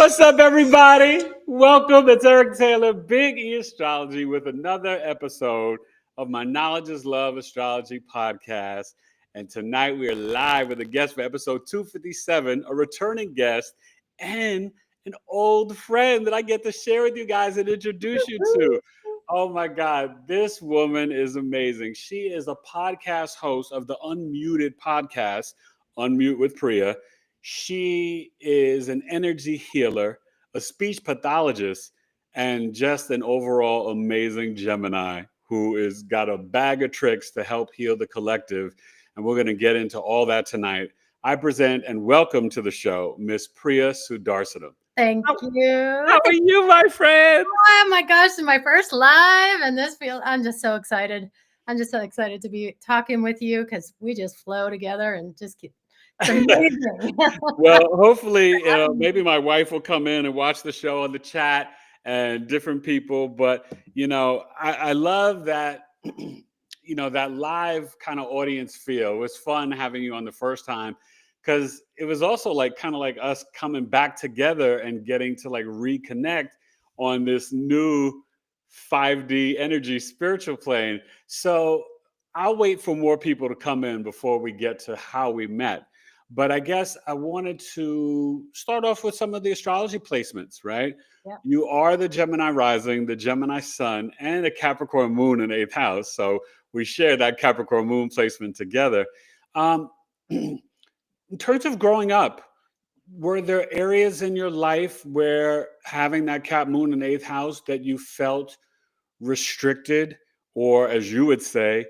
What's up, everybody? Welcome. It's Eric Taylor, BigEAstrology, with another episode of my Knowledge is Love Astrology podcast. And tonight we are live with a guest for episode 257, a returning guest and an old friend that I get to share with you guys and introduce you to. Oh my God, this woman is amazing. She is a podcast host of the Unmuted podcast, Unmute with Priya. She is an energy healer, a speech pathologist, and just an overall amazing Gemini who is got a bag of tricks to help heal the collective. And we're going to get into all that tonight. I present and welcome to the show, Miss Priya Sudarsanam. Thank you. How are you, my friend? Oh my gosh, it's my first live, and I'm just so excited. I'm just so excited to be talking with you because we just flow together and just keep. It's amazing. Well, hopefully, maybe my wife will come in and watch the show on the chat and different people. But, I love that, that live kind of audience feel. It was fun having you on the first time because it was also kind of like us coming back together and getting to reconnect on this new 5D energy spiritual plane. So I'll wait for more people to come in before we get to how we met. But I guess I wanted to start off with some of the astrology placements, right? Yep. You are the Gemini rising, the Gemini sun, and a Capricorn moon in 8th house. So we share that Capricorn moon placement together. In terms of growing up, were there areas in your life where having that Cap moon in 8th house that you felt restricted, or as you would say,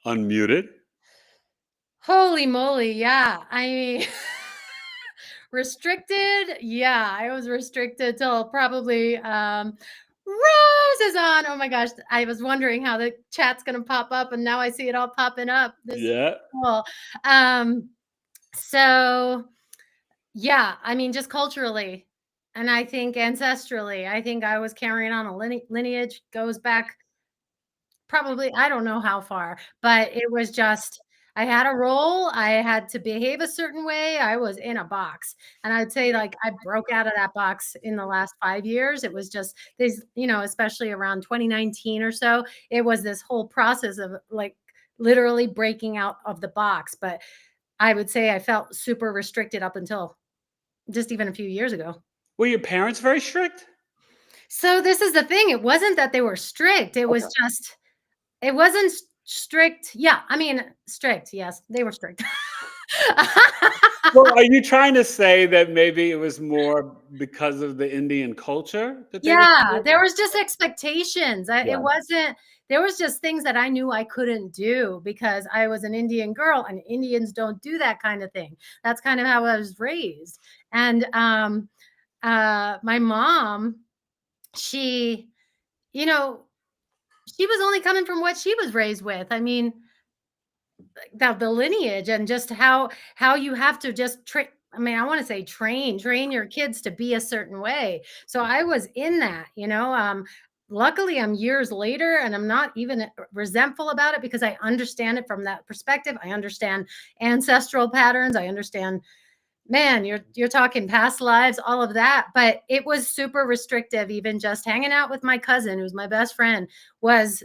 unmuted? Holy moly, yeah. I mean, restricted. Yeah, I was restricted till probably Rose is on. Oh my gosh, I was wondering how the chat's gonna pop up, and now I see it all popping up. This Yeah. is cool. So yeah, I mean, just culturally, and I think ancestrally, I think I was carrying on a lineage goes back probably, I don't know how far, but it was just, I had a role. I had to behave a certain way. I was in a box. And I'd say I broke out of that box in the last 5 years. It was just this, especially around 2019 or so, it was this whole process of literally breaking out of the box. But I would say I felt super restricted up until just even a few years ago. Were your parents very strict? So this is the thing. It wasn't that they were strict. It was just, it wasn't strict. Yeah, I mean, strict. Yes, they were strict. Well, are you trying to say that maybe it was more because of the Indian culture that they were strict? There was just expectations. It wasn't, there was just things that I knew I couldn't do because I was an Indian girl, and Indians don't do that kind of thing. That's kind of how I was raised. And my mom, she was only coming from what she was raised with. I mean, the lineage and just how you have to just train. I mean, I want to say train your kids to be a certain way. So I was in that, luckily I'm years later and I'm not even resentful about it because I understand it from that perspective. I understand ancestral patterns. I understand, man, you're talking past lives, all of that. But it was super restrictive. Even just hanging out with my cousin, who's my best friend, was,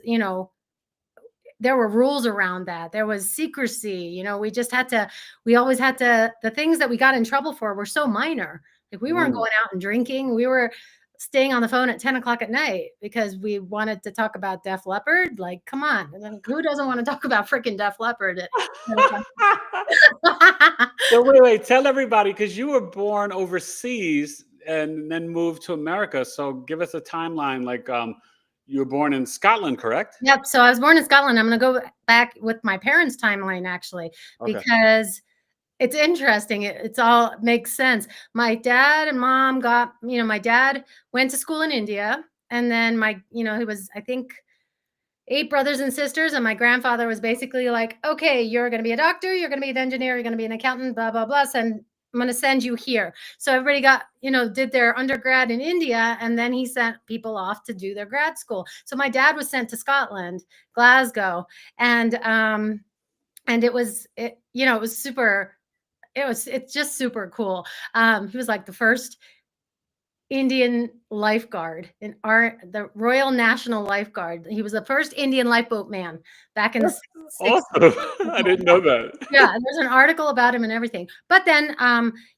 there were rules around that. There was secrecy. We always had to, the things that we got in trouble for were so minor. Like we weren't going out and drinking. We were staying on the phone at 10 o'clock at night because we wanted to talk about Def Leppard. Like, come on. Who doesn't want to talk about freaking Def Leppard? So wait, tell everybody, because you were born overseas and then moved to America. So give us a timeline. You were born in Scotland, correct? Yep. So I was born in Scotland. I'm going to go back with my parents' timeline, actually, because it's interesting. It's all makes sense. My dad and mom got, my dad went to school in India. And then he was, I think, 8 brothers and sisters. And my grandfather was basically like, okay, you're going to be a doctor. You're going to be an engineer. You're going to be an accountant, blah, blah, blah. And I'm going to send you here. So everybody got, did their undergrad in India, and then he sent people off to do their grad school. So my dad was sent to Scotland, Glasgow, and it was super. It's just super cool. He was like the first Indian lifeguard in the Royal National Lifeguard. He was the first Indian lifeboat man back in the That's 60s. awesome. I didn't know that. Yeah, there's an article about him and everything. But then,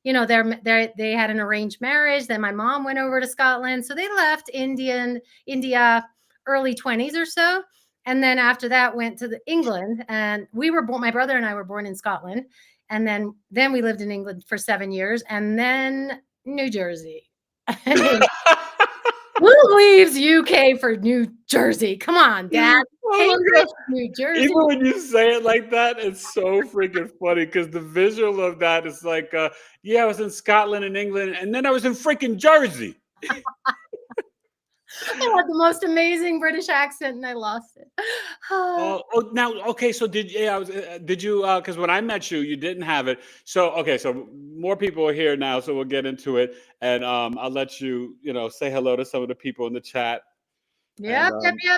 they had an arranged marriage. Then my mom went over to Scotland, so they left India early 20s or so. And then after that, went to England, and we were born. My brother and I were born in Scotland, and then we lived in England for 7 years, and then New Jersey. I mean, who leaves UK for New Jersey? Come on, Dad. Oh my Cambridge, God. New Jersey. Even when you say it like that, it's so freaking funny because the visual of that is like, yeah, I was in Scotland and England, and then I was in freaking Jersey. I had the most amazing British accent, and I lost it. Now, okay. So did you? Because when I met you, you didn't have it. So okay, so more people are here now, so we'll get into it, and I'll let you, say hello to some of the people in the chat. Yep.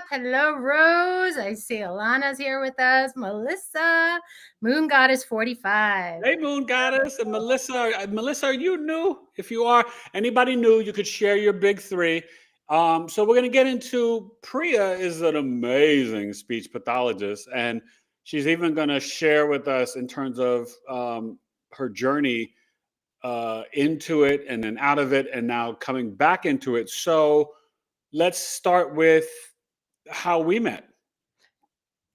Hello, Rose. I see Alana's here with us. Melissa, Moon Goddess 45. Hey, Moon Goddess and Melissa. Melissa, are you new? If you are, anybody new, you could share your big three. So we're going to get into Priya is an amazing speech pathologist, and she's even going to share with us in terms of her journey into it and then out of it and now coming back into it. So let's start with how we met.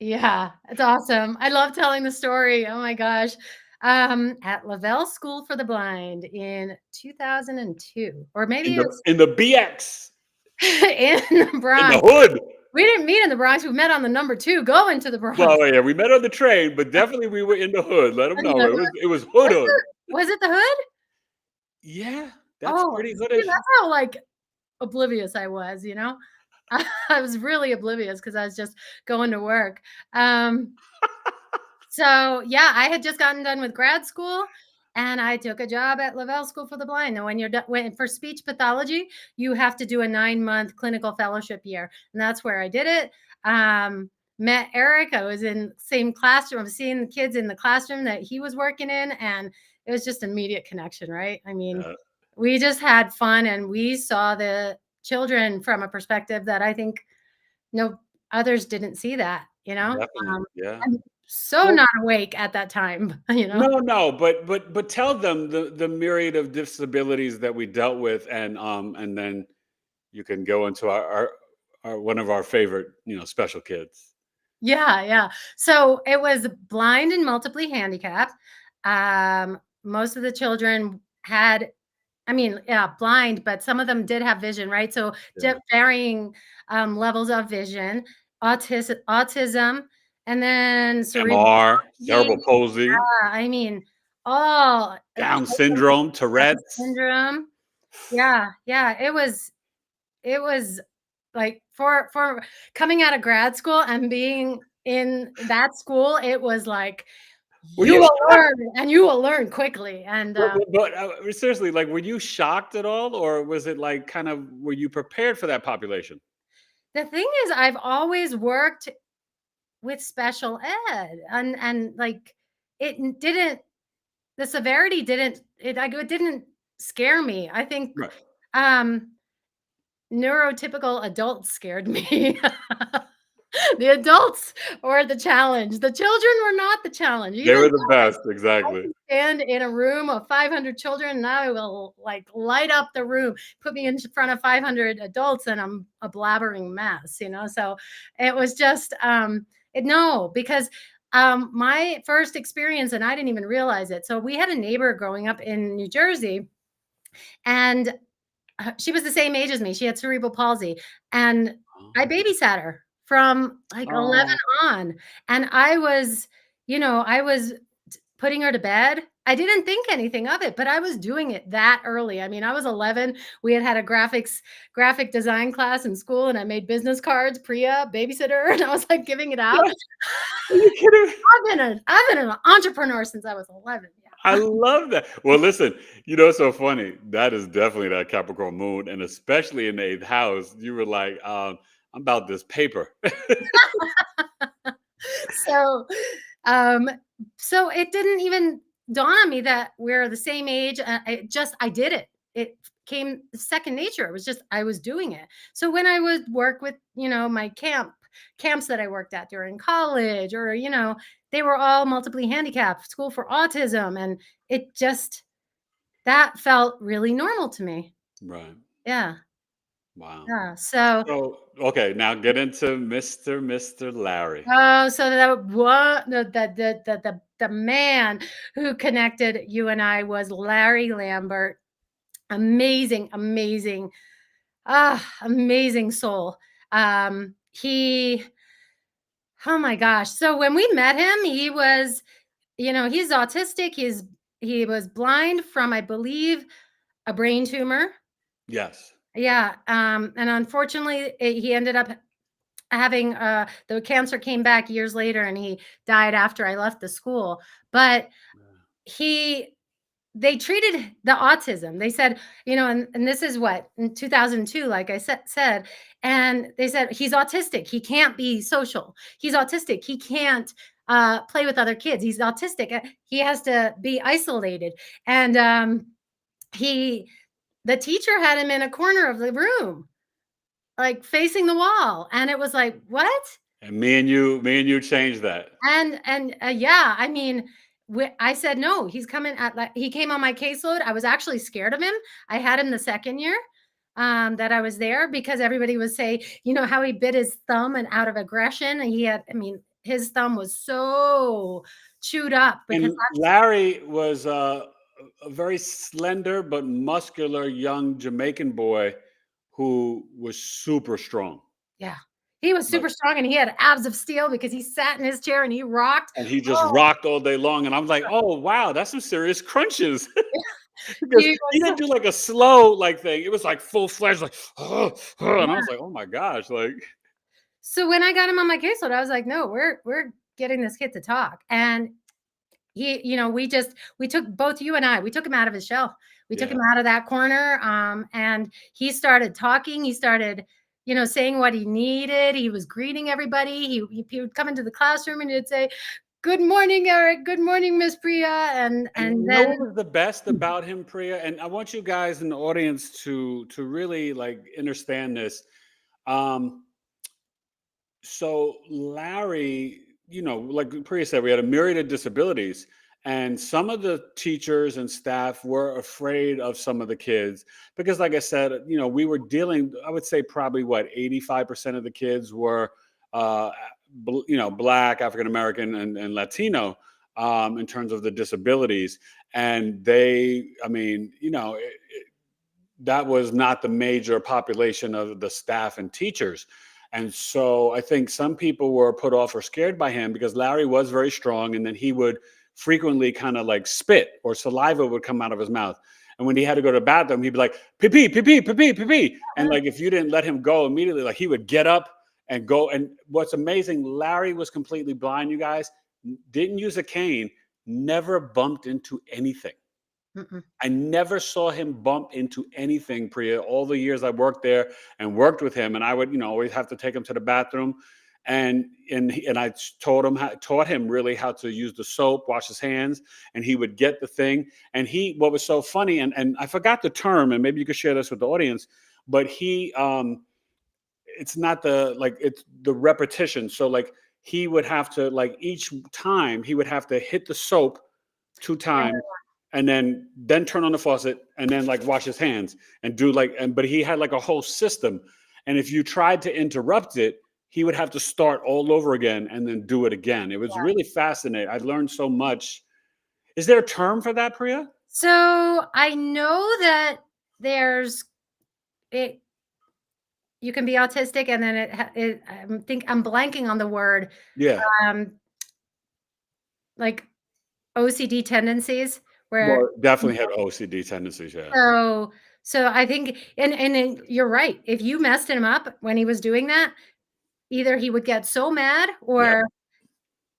Yeah, it's awesome. I love telling the story. Oh my gosh. At Lavelle School for the Blind in 2002, or maybe In the BX. in the Bronx. In the hood. We didn't meet in the Bronx. We met on the number 2 going to the Bronx. Well, yeah, we met on the train, but definitely we were in the hood. Let them know it was hood. Was it the hood? Yeah, that's pretty hoodish. That's how oblivious I was. I was really oblivious because I was just going to work. So yeah, I had just gotten done with grad school, and I took a job at Lavelle School for the Blind. Now, when you're done for speech pathology, you have to do a 9-month clinical fellowship year, and that's where I did it. Met Eric. I was in the same classroom. I was seeing the kids in the classroom that he was working in, and it was just immediate connection, right? I mean, we just had fun, and we saw the children from a perspective that I think no others didn't see that, Definitely, yeah. I'm so not awake at that time, No, but tell them the myriad of disabilities that we dealt with, and then you can go into our one of our favorite, special kids. Yeah. So it was blind and multiply handicapped. Most of the children had, blind, but some of them did have vision, right? So varying levels of vision, autism, and then MR, cerebral palsy. all Down syndrome, Tourette's syndrome. Yeah. It was like for coming out of grad school and being in that school, it was like you will learn, and you will learn quickly. And but seriously, like, were you shocked at all, or was it like kind of were you prepared for that population? The thing is, I've always worked with special ed, and like the severity didn't scare me. I think neurotypical adults scared me. The adults were the challenge. The children were not the challenge. They were the best, exactly. I stand in a room of 500 children, and I will light up the room. Put me in front of 500 adults, and I'm a blabbering mess, So it was just because my first experience, and I didn't even realize it. So we had a neighbor growing up in New Jersey, and she was the same age as me. She had cerebral palsy, and I babysat her from 11 on. And I was putting her to bed. I didn't think anything of it, but I was doing it that early. I was 11. We had a graphic design class in school, and I made business cards, Priya, babysitter, and I was giving it out. Are you kidding? I've been an entrepreneur since I was 11. Yeah. I love that. Well, listen, it's so funny. That is definitely that Capricorn moon, and especially in the 8th house, you were like, I'm about this paper. So it didn't even dawn on me that we're the same age. I did it. came second nature. It was just, I was doing it. So when I would work with, my camps that I worked at during college, or, they were all multiply handicapped, school for autism. And it just, that felt really normal to me. Right. Yeah. Wow. Yeah. So, So, okay, now get into Mr. Larry. oh, so that what the man who connected you and I was Larry Lambert. Amazing, amazing, amazing soul. He, oh my gosh. So when we met him, he was, he's autistic. He was blind from, I believe, a brain tumor. Yes. Yeah. And unfortunately, he ended up having the cancer came back years later, and he died after I left the school. But he they treated the autism. They said, and this is what, in 2002, like I said, and they said he's autistic. He can't be social. He's autistic. He can't play with other kids. He's autistic. He has to be isolated. And the teacher had him in a corner of the room, like facing the wall, and it was like, what? And me and you changed that. And yeah, I mean, I said no. He's coming at, like, he came on my caseload. I was actually scared of him. I had him the second year that I was there, because everybody would say, how he bit his thumb and out of aggression. And he had, I mean, his thumb was so chewed up because And Larry was a very slender but muscular young Jamaican boy who was super strong. yeah, he was Like, super strong, and he had abs of steel because he sat in his chair and he rocked. and he just Oh, rocked all day long. And I'm like, oh wow, that's some serious crunches. Because he he was didn't do like a slow like thing. It was like full fledged, like, and I was like, oh my gosh, like, So when I got him on my caseload, I was like, no, we're getting this kid to talk. And he, we took, both you and I, we took him out of his shell. We took yeah. him out of that corner. And he started talking. He started, saying what he needed. He was greeting everybody. He would come into the classroom and he'd say, "Good morning, Eric. Good morning, Miss Priya." And And you know then what was the best about him, Priya? And I want you guys in the audience to really like understand this. Um, so Larry, like Priya said, we had a myriad of disabilities, and some of the teachers and staff were afraid of some of the kids because, like I said, we were dealing. I would say probably what 85% of the kids were, uh, Black, African American, and Latino. In terms of the disabilities, and they, I mean, that was not the major population of the staff and teachers. And so I think some people were put off or scared by him because Larry was very strong, and then he would frequently kind of like spit or saliva would come out of his mouth. And when he had to go to the bathroom, he'd be like, pee pee, pee pee, pee pee, pee pee. And like if you didn't let him go immediately, like he would get up and go. And what's amazing, Larry was completely blind, you guys, didn't use a cane, never bumped into anything. mm-mm. I never saw him bump into anything, Priya, all the years I worked there and worked with him. And I would, always have to take him to the bathroom. And I taught him really how to use the soap, wash his hands, and he would get the thing. And what was so funny, and I forgot the term, and maybe you could share this with the audience, but it's not it's the repetition. So like he would have to, like each time he would have to hit the soap 2 times and then turn on the faucet and then like wash his hands and do but he had like a whole system. And if you tried to interrupt it, he would have to start all over again and then do it again. It was really fascinating. I learned so much. Is there a term for that, Priya? So I know that there's it. You can be autistic, and then I'm blanking on the word. Yeah. Um, like OCD tendencies, where Well, definitely had OCD tendencies. Yeah. so I think, and you're right. If you messed him up when he was doing that, either he would get so mad, Yep. or,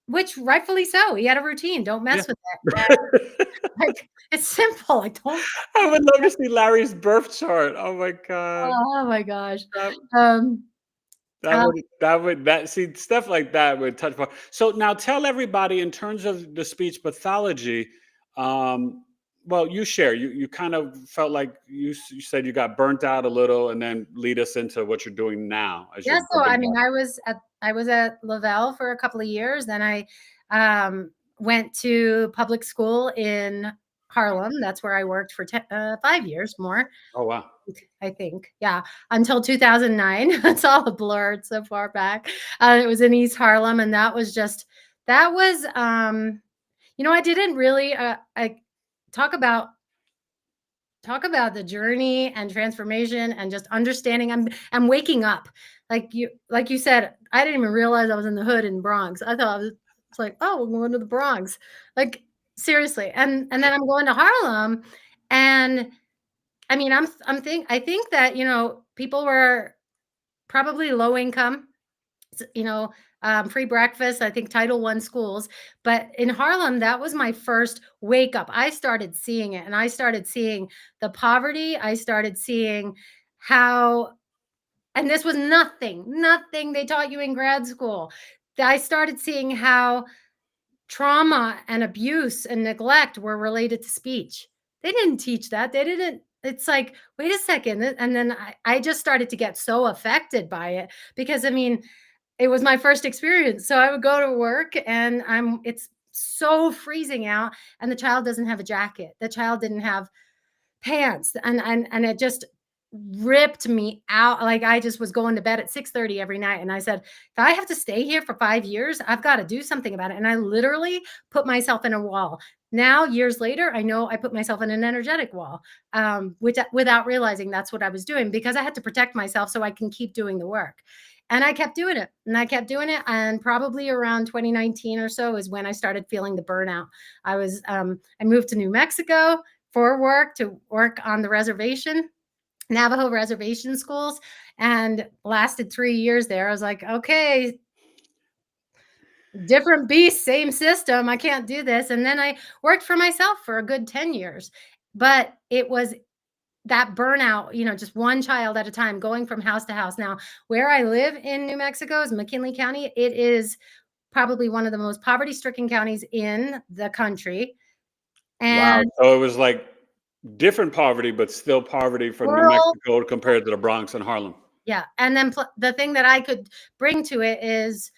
which rightfully so, he had a routine. Don't Yeah. mess with it. Like, it's simple. Like, don't. I would love to see Larry's birth chart. Oh my God. Oh my gosh. That, Um, um, see, stuff like that would touch upon. So now tell everybody in terms of the speech pathology, um, well, you share. You kind of felt like you said you got burnt out a little, and then lead us into what you're doing now as you're Yeah, so I working mean, back. I was at Lavelle for a couple of years. Then I went to public school in Harlem. That's where I worked for 5 years more, Oh wow. I think. Yeah, until 2009. It's all a blur. It's so far back. It was in East Harlem, and that was I didn't really I talk about the journey and transformation and just understanding. I'm waking up. Like you said, I didn't even realize I was in the hood in Bronx. I thought it's like, oh, we're going to the Bronx. Like seriously. And then I'm going to Harlem, and I mean, I think that, people were probably low income, you know, free breakfast, I think Title I schools. But in Harlem, that was my first wake up. I started seeing it, and I started seeing the poverty. I started seeing how, and this was nothing they taught you in grad school. I started seeing how trauma and abuse and neglect were related to speech. They didn't teach that. They didn't. It's like, wait a second. And then I just started to get so affected by it because, I mean, it was my first experience. So I would go to work, and it's so freezing out, and the child doesn't have a jacket. The child didn't have pants, and it just ripped me out. Like, I just was going to bed at 6:30 every night, and I said, if I have to stay here for 5 years, I've got to do something about it. And I literally put myself in a wall. Now, years later, I know I put myself in an energetic wall, which, without realizing that's what I was doing, because I had to protect myself so I can keep doing the work. And I kept doing it, and I kept doing it. And probably around 2019 or so is when I started feeling the burnout. I moved to New Mexico for work, to work on the reservation, Navajo reservation schools, and lasted 3 years there. I was like, okay, different beast, same system. I can't do this. And then I worked for myself for a good 10 years. But it was that burnout, just one child at a time, going from house to house. Now, where I live in New Mexico is McKinley County. It is probably one of the most poverty-stricken counties in the country. Wow. And So it was like different poverty, but still poverty from New rural. Mexico compared to the Bronx and Harlem. Yeah, and then the thing that I could bring to it is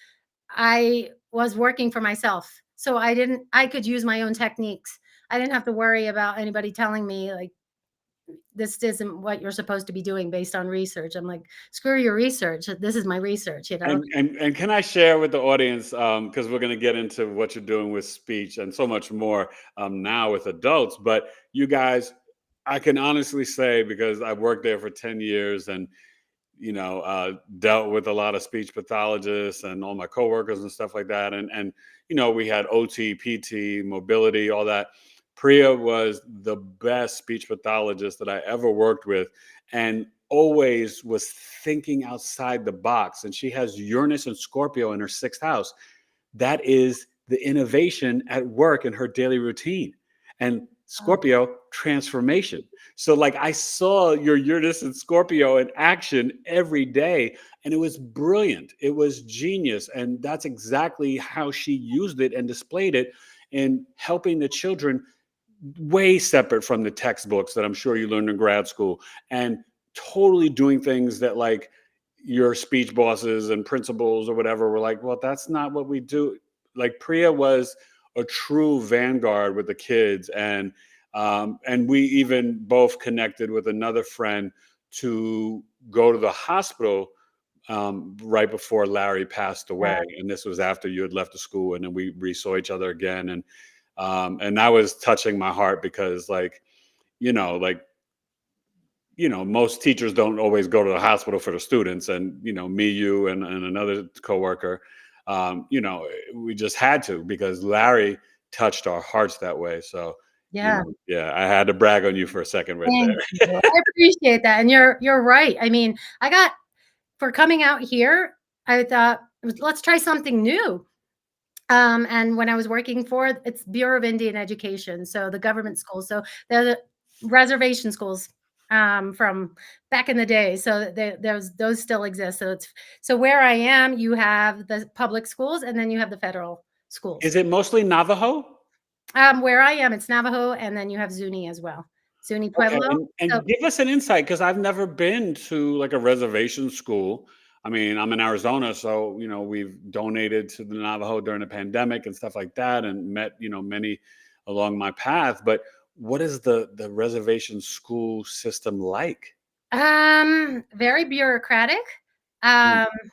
I was working for myself. So I could use my own techniques. I didn't have to worry about anybody telling me, like, this isn't what you're supposed to be doing based on research. I'm like, screw your research. This is my research, And can I share with the audience, because we're going to get into what you're doing with speech and so much more now with adults, but you guys, I can honestly say, because I've worked there for 10 years and dealt with a lot of speech pathologists and all my coworkers and stuff like that. And we had OT, PT, mobility, all that. Priya was the best speech pathologist that I ever worked with, and always was thinking outside the box. And she has Uranus and Scorpio in her sixth house. That is the innovation at work in her daily routine. And Scorpio, transformation. So, like, I saw your Uranus and Scorpio in action every day, and it was brilliant. It was genius. And that's exactly how she used it and displayed it in helping the children, way separate from the textbooks that I'm sure you learned in grad school, and totally doing things that, like, your speech bosses and principals or whatever were like, well, that's not what we do. Like, Priya was a true vanguard with the kids, and we even both connected with another friend to go to the hospital right before Larry passed away. And this was after you had left the school, and then we saw each other again, and that was touching my heart, because, like, most teachers don't always go to the hospital for the students, and me, you, and another coworker, we just had to, because Larry touched our hearts that way. So, Yeah. yeah, I had to brag on you for a second right Thank there. you. I appreciate that. And you're right. I mean, for coming out here, I thought, let's try something new. And when I was working for, it's Bureau of Indian Education, so the government schools. So they're the reservation schools from back in the day. So those still exist. So where I am, you have the public schools, and then you have the federal schools. Is it mostly Navajo? Where I am, it's Navajo, and then you have Zuni as well. Zuni Okay, Pueblo. So and give us an insight because I've never been to like a reservation school. I mean, I'm in Arizona, so we've donated to the Navajo during the pandemic and stuff like that, and met many along my path. But what is the reservation school system like? very bureaucratic. Mm, Um,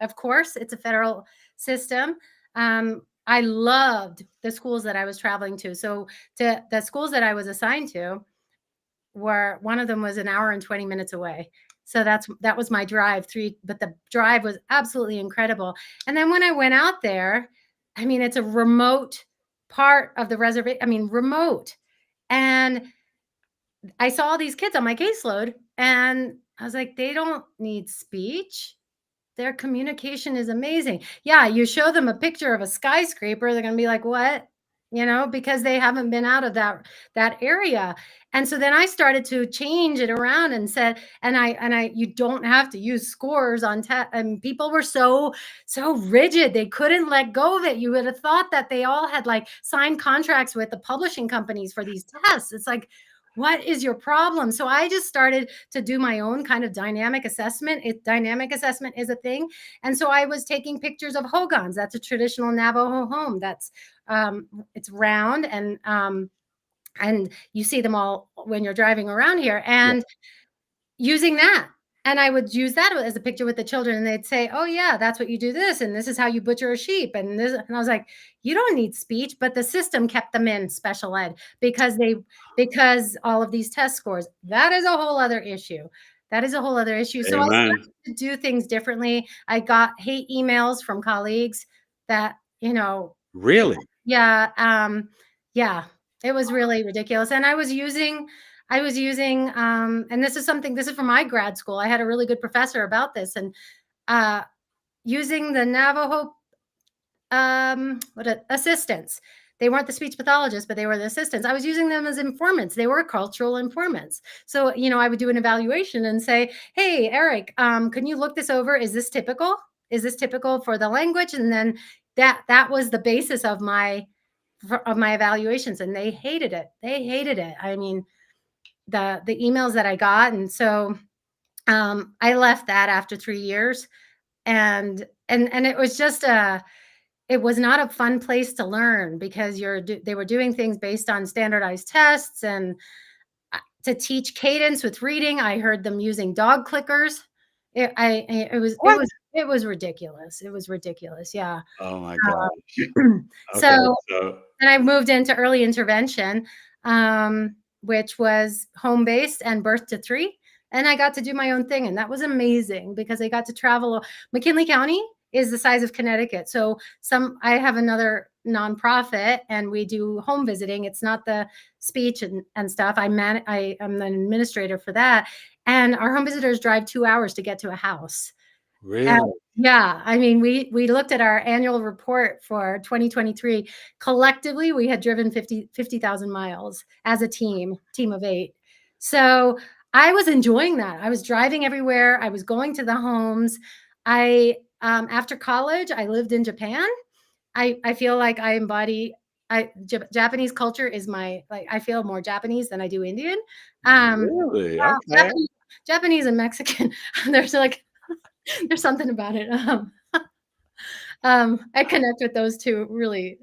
of course, it's a federal system. I loved the schools that I was traveling to. So to the schools that I was assigned to were one of them was an hour and 20 minutes away. So that was my drive three, but the drive was absolutely incredible. And then when I went out there, I mean, it's a remote part of the reservation. I mean, remote. And I saw these kids on my caseload and I was like, they don't need speech. Their communication is amazing. Yeah, you show them a picture of a skyscraper, they're gonna be like, "What?" Because they haven't been out of that area. And so then I started to change it around and said, and I you don't have to use scores on test. And people were so rigid, they couldn't let go of it. You would have thought that they all had like signed contracts with the publishing companies for these tests. It's like, what is your problem? So I just started to do my own kind of dynamic assessment. Dynamic assessment is a thing. And so I was taking pictures of hogans. That's a traditional Navajo home. It's round and you see them all when you're driving around here. yeah. And using that. And I would use that as a picture with the children, and they'd say, "Oh yeah, that's what you do this, and this is how you butcher a sheep." And I was like, "You don't need speech," but the system kept them in special ed because all of these test scores. That is a whole other issue. That is a whole other issue. So I Amen. started to do things differently. I got hate emails from colleagues that, Really? yeah, yeah, it was really ridiculous, and and this is from my grad school. I had a really good professor about this, and uh, using the Navajo assistants. They weren't the speech pathologists, but they were the assistants. I was using them as informants. They were cultural informants. So, I would do an evaluation and say, "Hey, Eric, can you look this over? Is this typical? Is this typical for the language?" And then that was the basis of my evaluations, and they hated it. They hated it. I mean, the emails that I got, and so I left that after 3 years, and it was just it was not a fun place to learn because they were doing things based on standardized tests, and to teach cadence with reading, I heard them using dog clickers. What? It was ridiculous. It was ridiculous. Yeah. Oh my gosh. Okay, So so then I moved into early intervention, which was home based and birth to 3. And I got to do my own thing. And that was amazing because I got to travel. McKinley County is the size of Connecticut. So I have another nonprofit and we do home visiting. It's not the speech and stuff. I am an administrator for that. And our home visitors drive 2 hours to get to a house. really? Yeah, I mean, we looked at our annual report for 2023. Collectively, we had driven 50,000 miles as a team of 8. So I was enjoying that. I was driving everywhere. I was going to the homes. After college, I lived in Japan. I feel like I embody Japanese culture is I feel more Japanese than I do Indian. Really? Okay. Japanese, Japanese and Mexican, there's something about it. I connect with those two really.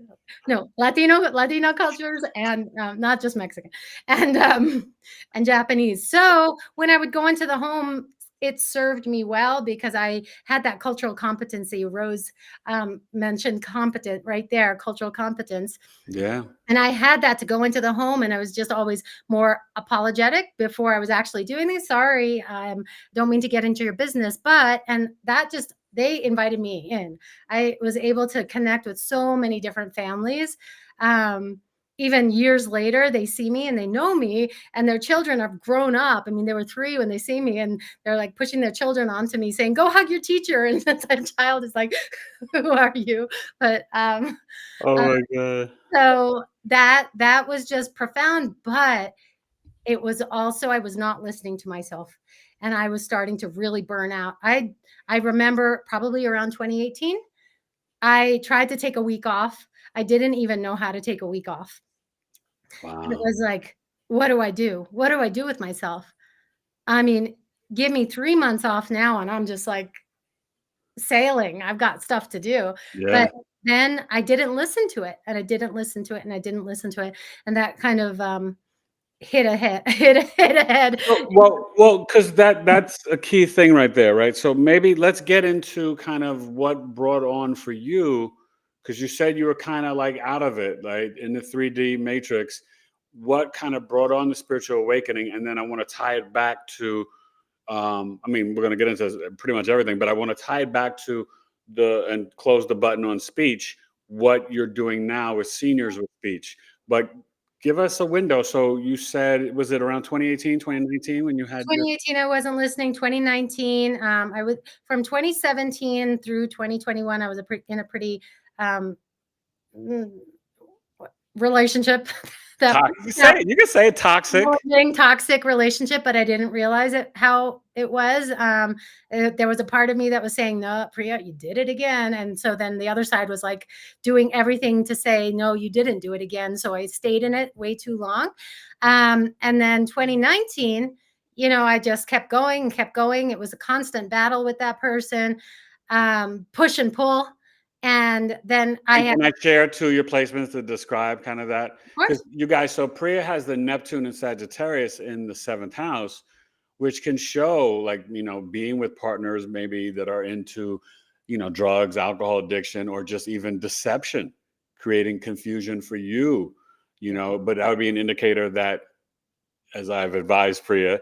No, Latino cultures and not just Mexican and Japanese. So when I would go into the home, it served me well because I had that cultural competency. Rose mentioned competent right there, cultural competence. Yeah. And I had that to go into the home, and I was just always more apologetic before I was actually doing this. Sorry, don't mean to get into your business, and that just, they invited me in. I was able to connect with so many different families. Even years later, they see me and they know me, and their children have grown up. I mean, they were 3 when they see me, and they're like pushing their children onto me, saying, "Go hug your teacher." And the child is like, "Who are you?" But Oh uh, my God. so that was just profound, but it was also, I was not listening to myself, and I was starting to really burn out. I remember probably around 2018, I tried to take a week off. I didn't even know how to take a week off. And it Wow. was like, what do I do? What do I do with myself? I mean, give me 3 months off now and I'm just like sailing. I've got stuff to do. Yeah. But then I didn't listen to it, and I didn't listen to it, and I didn't listen to it. And that kind of hit ahead, hit ahead. Well, because that's a key thing right there, right? So maybe let's get into kind of what brought on for you, because you said you were kind of like out of it, like in the 3D matrix. What kind of brought on the spiritual awakening? And then I want to tie it back to, I mean, we're going to get into pretty much everything, but I want to tie it back to and close the button on speech, what you're doing now with seniors with speech. But give us a window. So you said, was it around 2018, 2019 when you had your 2018, I wasn't listening. 2019, I was from 2017 through 2021. I was in a pretty um, mm, relationship that toxic? You can say toxic. toxic relationship, but I didn't realize it how it was. There was a part of me that was saying, "No, Priya, you did it again," and so then the other side was like doing everything to say, "No, you didn't do it again." So I stayed in it way too long, and then 2019, I just kept going and kept going. It was a constant battle with that person, push and pull, and then I And had, can I share too your placements to describe kind of that? of course, Because you guys, so Priya has the Neptune and Sagittarius in the seventh house, which can show like, being with partners maybe that are into, drugs, alcohol addiction, or just even deception, creating confusion for you, but that would be an indicator that, as I've advised Priya,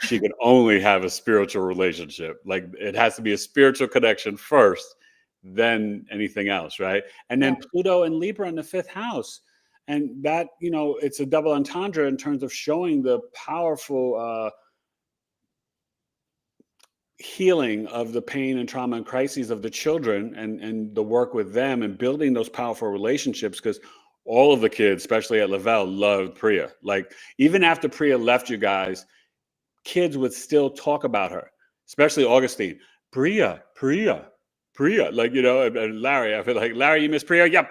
she can only have a spiritual relationship. Like it has to be a spiritual connection first, then anything else, right? And yeah. then Pluto and Libra in the fifth house. And that, it's a double entendre in terms of showing the powerful healing of the pain and trauma and crises of the children, and the work with them and building those powerful relationships, because all of the kids, especially at Lavelle, loved Priya. Like even after Priya left you guys, kids would still talk about her, especially Augustine. Priya, Priya, Priya. Like, and Larry, I feel like, Larry, you miss Priya? Yeah,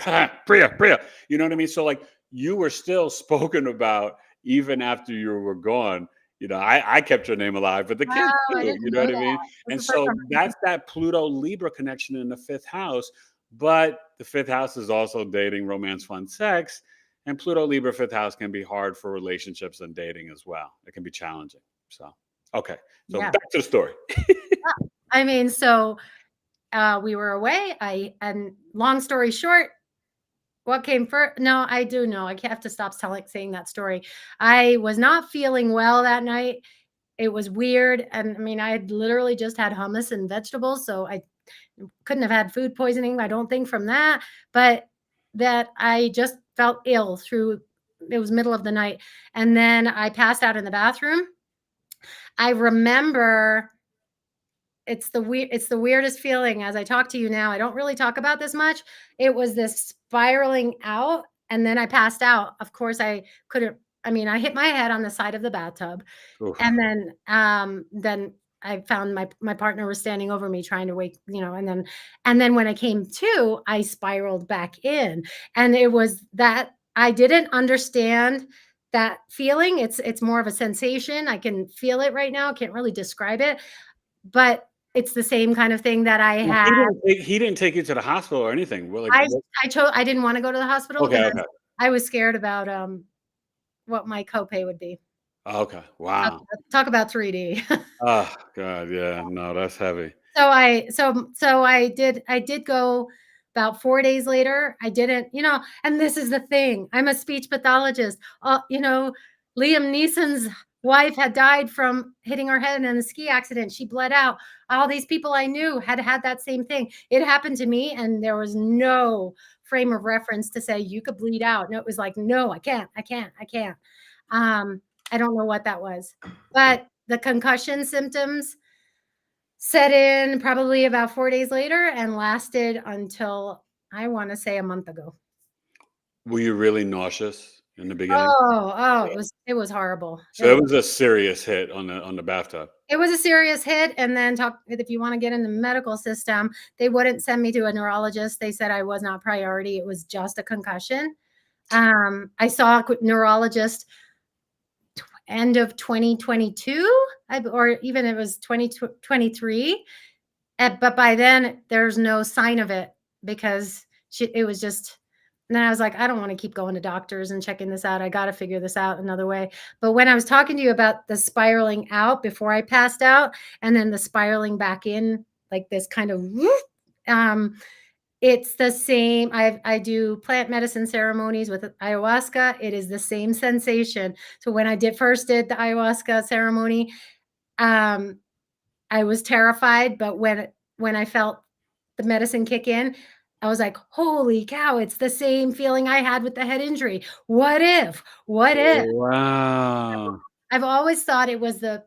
Priya, Priya. You know what I mean? So, like, you were still spoken about even after you were gone. I kept your name alive, but the kids Wow, I too. didn't You know know what I that. mean? That's And the first so time. that's that Pluto Libra connection in the fifth house. But the fifth house is also dating, romance, fun, sex. And Pluto Libra fifth house can be hard for relationships and dating as well. It can be challenging. So, okay. So Yeah. back to the story. I mean, so we were away. And long story short, what came first? No, I do know. I have to stop saying that story. I was not feeling well that night. It was weird. And I mean, I had literally just had hummus and vegetables. So I couldn't have had food poisoning, I don't think, from that. But that I just felt ill it was middle of the night. And then I passed out in the bathroom. I remember it's the weirdest feeling as I talk to you now. I don't really talk about this much. It was this spiraling out, and then I passed out. Of course, I couldn't. I mean, I hit my head on the side of the bathtub, Oof. and then I found my partner was standing over me trying to wake, and then when I came to, I spiraled back in, and it was that I didn't understand that feeling. It's more of a sensation. I can feel it right now. Can't really describe it, but it's the same kind of thing that I Well, had. he didn't take you to the hospital or anything. Well, like, I I didn't wanna go to the hospital okay, because okay, I was scared about, what my copay would be. okay. Talk Wow. talk about 3D. Oh God, yeah. No, that's heavy. So I did go about 4 days later. I didn't, and this is the thing. I'm a speech pathologist. Liam Neeson's wife had died from hitting her head in a ski accident. She bled out. All these people I knew had had that same thing. It happened to me, and there was no frame of reference to say you could bleed out. No, it was like, no, I can't, I can't, I can't. I don't know what that was, but the concussion symptoms set in probably about 4 days later and lasted until, I wanna say, a month ago. Were you really nauseous in the beginning? Oh, Yeah. it was horrible. It So it was was a serious hit on the bathtub. It was a serious hit, and then if you wanna get in the medical system, they wouldn't send me to a neurologist. They said I was not priority. It was just a concussion. I saw a neurologist end of 2022, or even it was 2023. But by then, there's no sign of it because it was just. And then I was like, I don't want to keep going to doctors and checking this out. I got to figure this out another way. But when I was talking to you about the spiraling out before I passed out, and then the spiraling back in, like this kind of whoop, it's the same. I do plant medicine ceremonies with ayahuasca. It is the same sensation. So when I first did the ayahuasca ceremony, I was terrified, but when I felt the medicine kick in, I was like, "Holy cow, it's the same feeling I had with the head injury. What if? What if?" Wow. I've always thought it was, and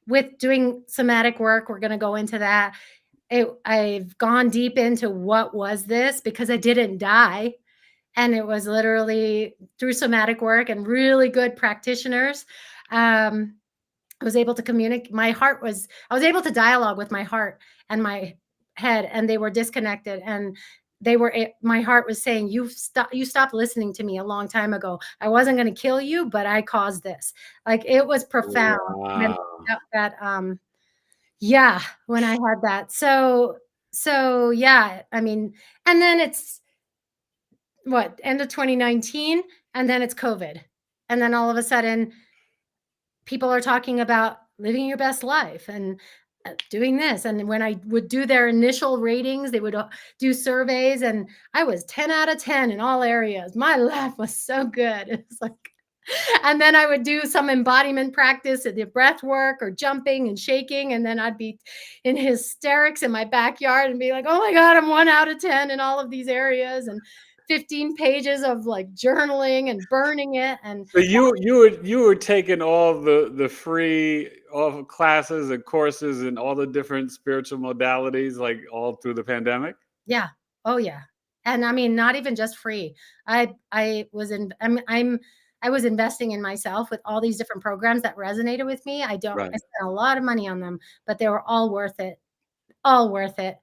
with doing somatic work, we're gonna go into that. I've gone deep into what was this because I didn't die, and it was literally through somatic work and really good practitioners. I was able to communicate. I was able to dialogue with my heart and my head, and they were disconnected. And my heart was saying, you stopped listening to me a long time ago. I wasn't going to kill you, but I caused this. Like, it was profound. When Wow. yeah, when I had that. So yeah, I mean, and then it's end of 2019, and then it's COVID. And then all of a sudden, people are talking about living your best life and doing this. And when I would do their initial ratings, they would do surveys, and I was 10 out of 10 in all areas. My life was so good. It's like, and then I would do some embodiment practice at the breath work or jumping and shaking. And then I'd be in hysterics in my backyard and be like, oh my God, I'm 1 out of 10 in all of these areas. And 15 pages of like journaling and burning it. And So you were taking all the free all classes and courses and all the different spiritual modalities like all through the pandemic? yeah. Oh, yeah. And I mean, not even just free. I was in I was investing in myself with all these different programs that resonated with me. I Right. spent a lot of money on them, but they were all worth it. All worth it.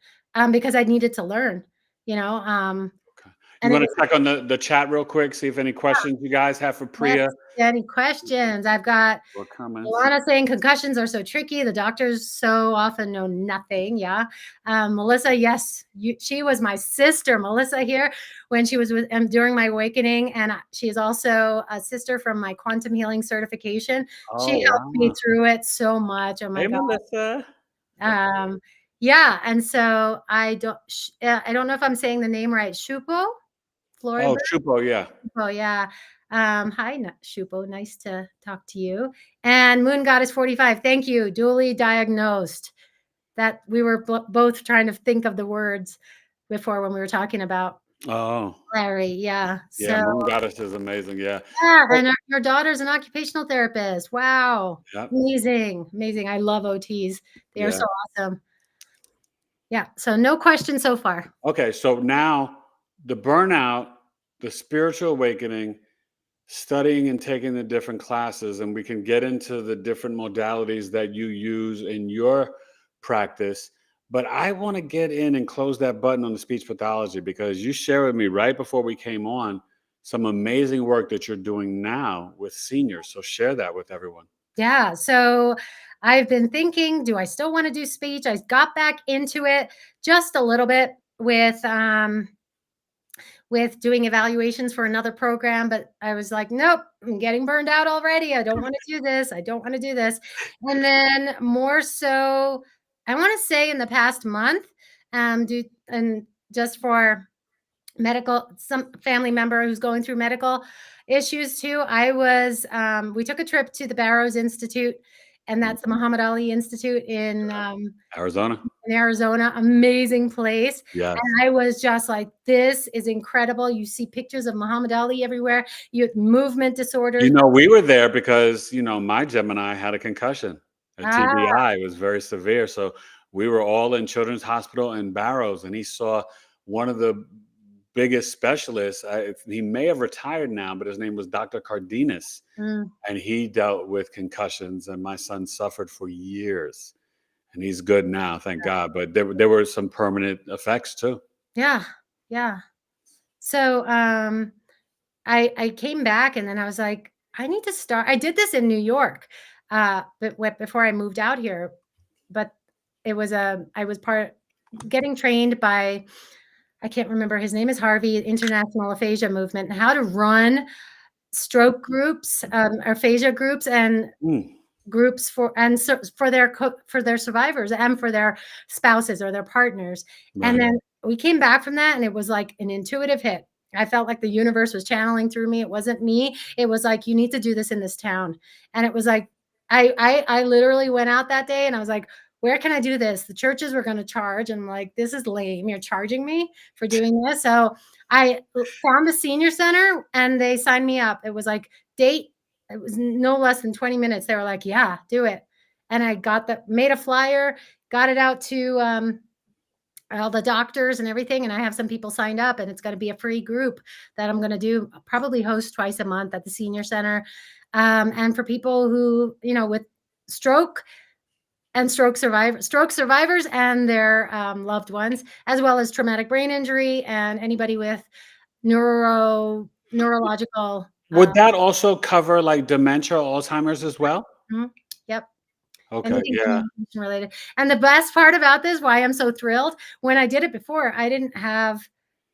Because I needed to learn, you know, Okay. You and it want was. to check on the chat real quick, see if any questions you guys have for Let's Priya see any questions. I've got or comments? Alana saying concussions are so tricky. The doctors so often know nothing. Yeah. Melissa, yes, she was my sister, Melissa, here when she was during my awakening. And she is also a sister from my quantum healing certification. She Oh, helped me wow. through it so much. Oh my Hey, God. Melissa. Um, yeah. And so I don't know if I'm saying the name right. Shupo, Oh, Florida. Chupo, yeah. Oh, yeah. Hi, Shupo. Nice to talk to you. And Moon Goddess 45. Thank you. Duly diagnosed. That we were both trying to think of the words before when we were talking about Oh, Larry. Yeah. yeah. So Moon Goddess is amazing. Yeah. yeah, Oh, and your daughter's an occupational therapist. Wow. yep. Amazing. Amazing. I love OTs. They are Yeah. so awesome. Yeah. So no questions so far. Okay. So now the burnout, the spiritual awakening, studying and taking the different classes, and we can get into the different modalities that you use in your practice. But I want to get in and close that button on the speech pathology because you shared with me right before we came on some amazing work that you're doing now with seniors. So share that with everyone. Yeah. So I've been thinking, do I still want to do speech? I got back into it just a little bit with doing evaluations for another program, but I was like, nope, I'm getting burned out already. I don't want to do this. I don't want to do this. And then more so, I want to say in the past month, and just for some family member who's going through medical issues too. We took a trip to the Barrows Institute, and that's the Muhammad Ali Institute Arizona. in Arizona. Amazing place. Yes. And I was just like, this is incredible. You see pictures of Muhammad Ali everywhere. You have movement disorders. We were there because, my Gemini had a concussion, a Ah, TBI. It was very severe. So we were all in Children's Hospital in Barrows, and he saw one of the biggest specialists. He may have retired now, but his name was Dr. Cardenas, Mm. and he dealt with concussions. And my son suffered for years, and he's good now, thank God. But there were some permanent effects too. Yeah. Yeah. So I came back, and then I was like, I need to start. I did this in New York, but before I moved out here. But I was getting trained by, I can't remember, his name is Harvey, International Aphasia Movement, and how to run stroke groups, aphasia groups, and Mm, groups for their survivors and for their spouses or their partners. And right. then we came back from that, and it was like an intuitive hit. I felt like the universe was channeling through me. It wasn't me. It was like, you need to do this in this town. And it was like, I literally went out that day, and I was like, where can I do this? The churches were going to charge. And I'm like, this is lame. You're charging me for doing this. So I found a senior center, and they signed me up. It was like, date. It was no less than 20 minutes. They were like, yeah, do it. And I made a flyer, got it out to all the doctors and everything. And I have some people signed up, and it's going to be a free group that I'm going to do, probably host twice a month at the senior center. And for people who, with stroke and stroke survivors and their loved ones, as well as traumatic brain injury and anybody with neurological. Would that also cover like dementia, Alzheimer's as well? Mhm. Yep. Okay, Anything yeah. communication related. And the best part about this, why I'm so thrilled, when I did it before, I didn't have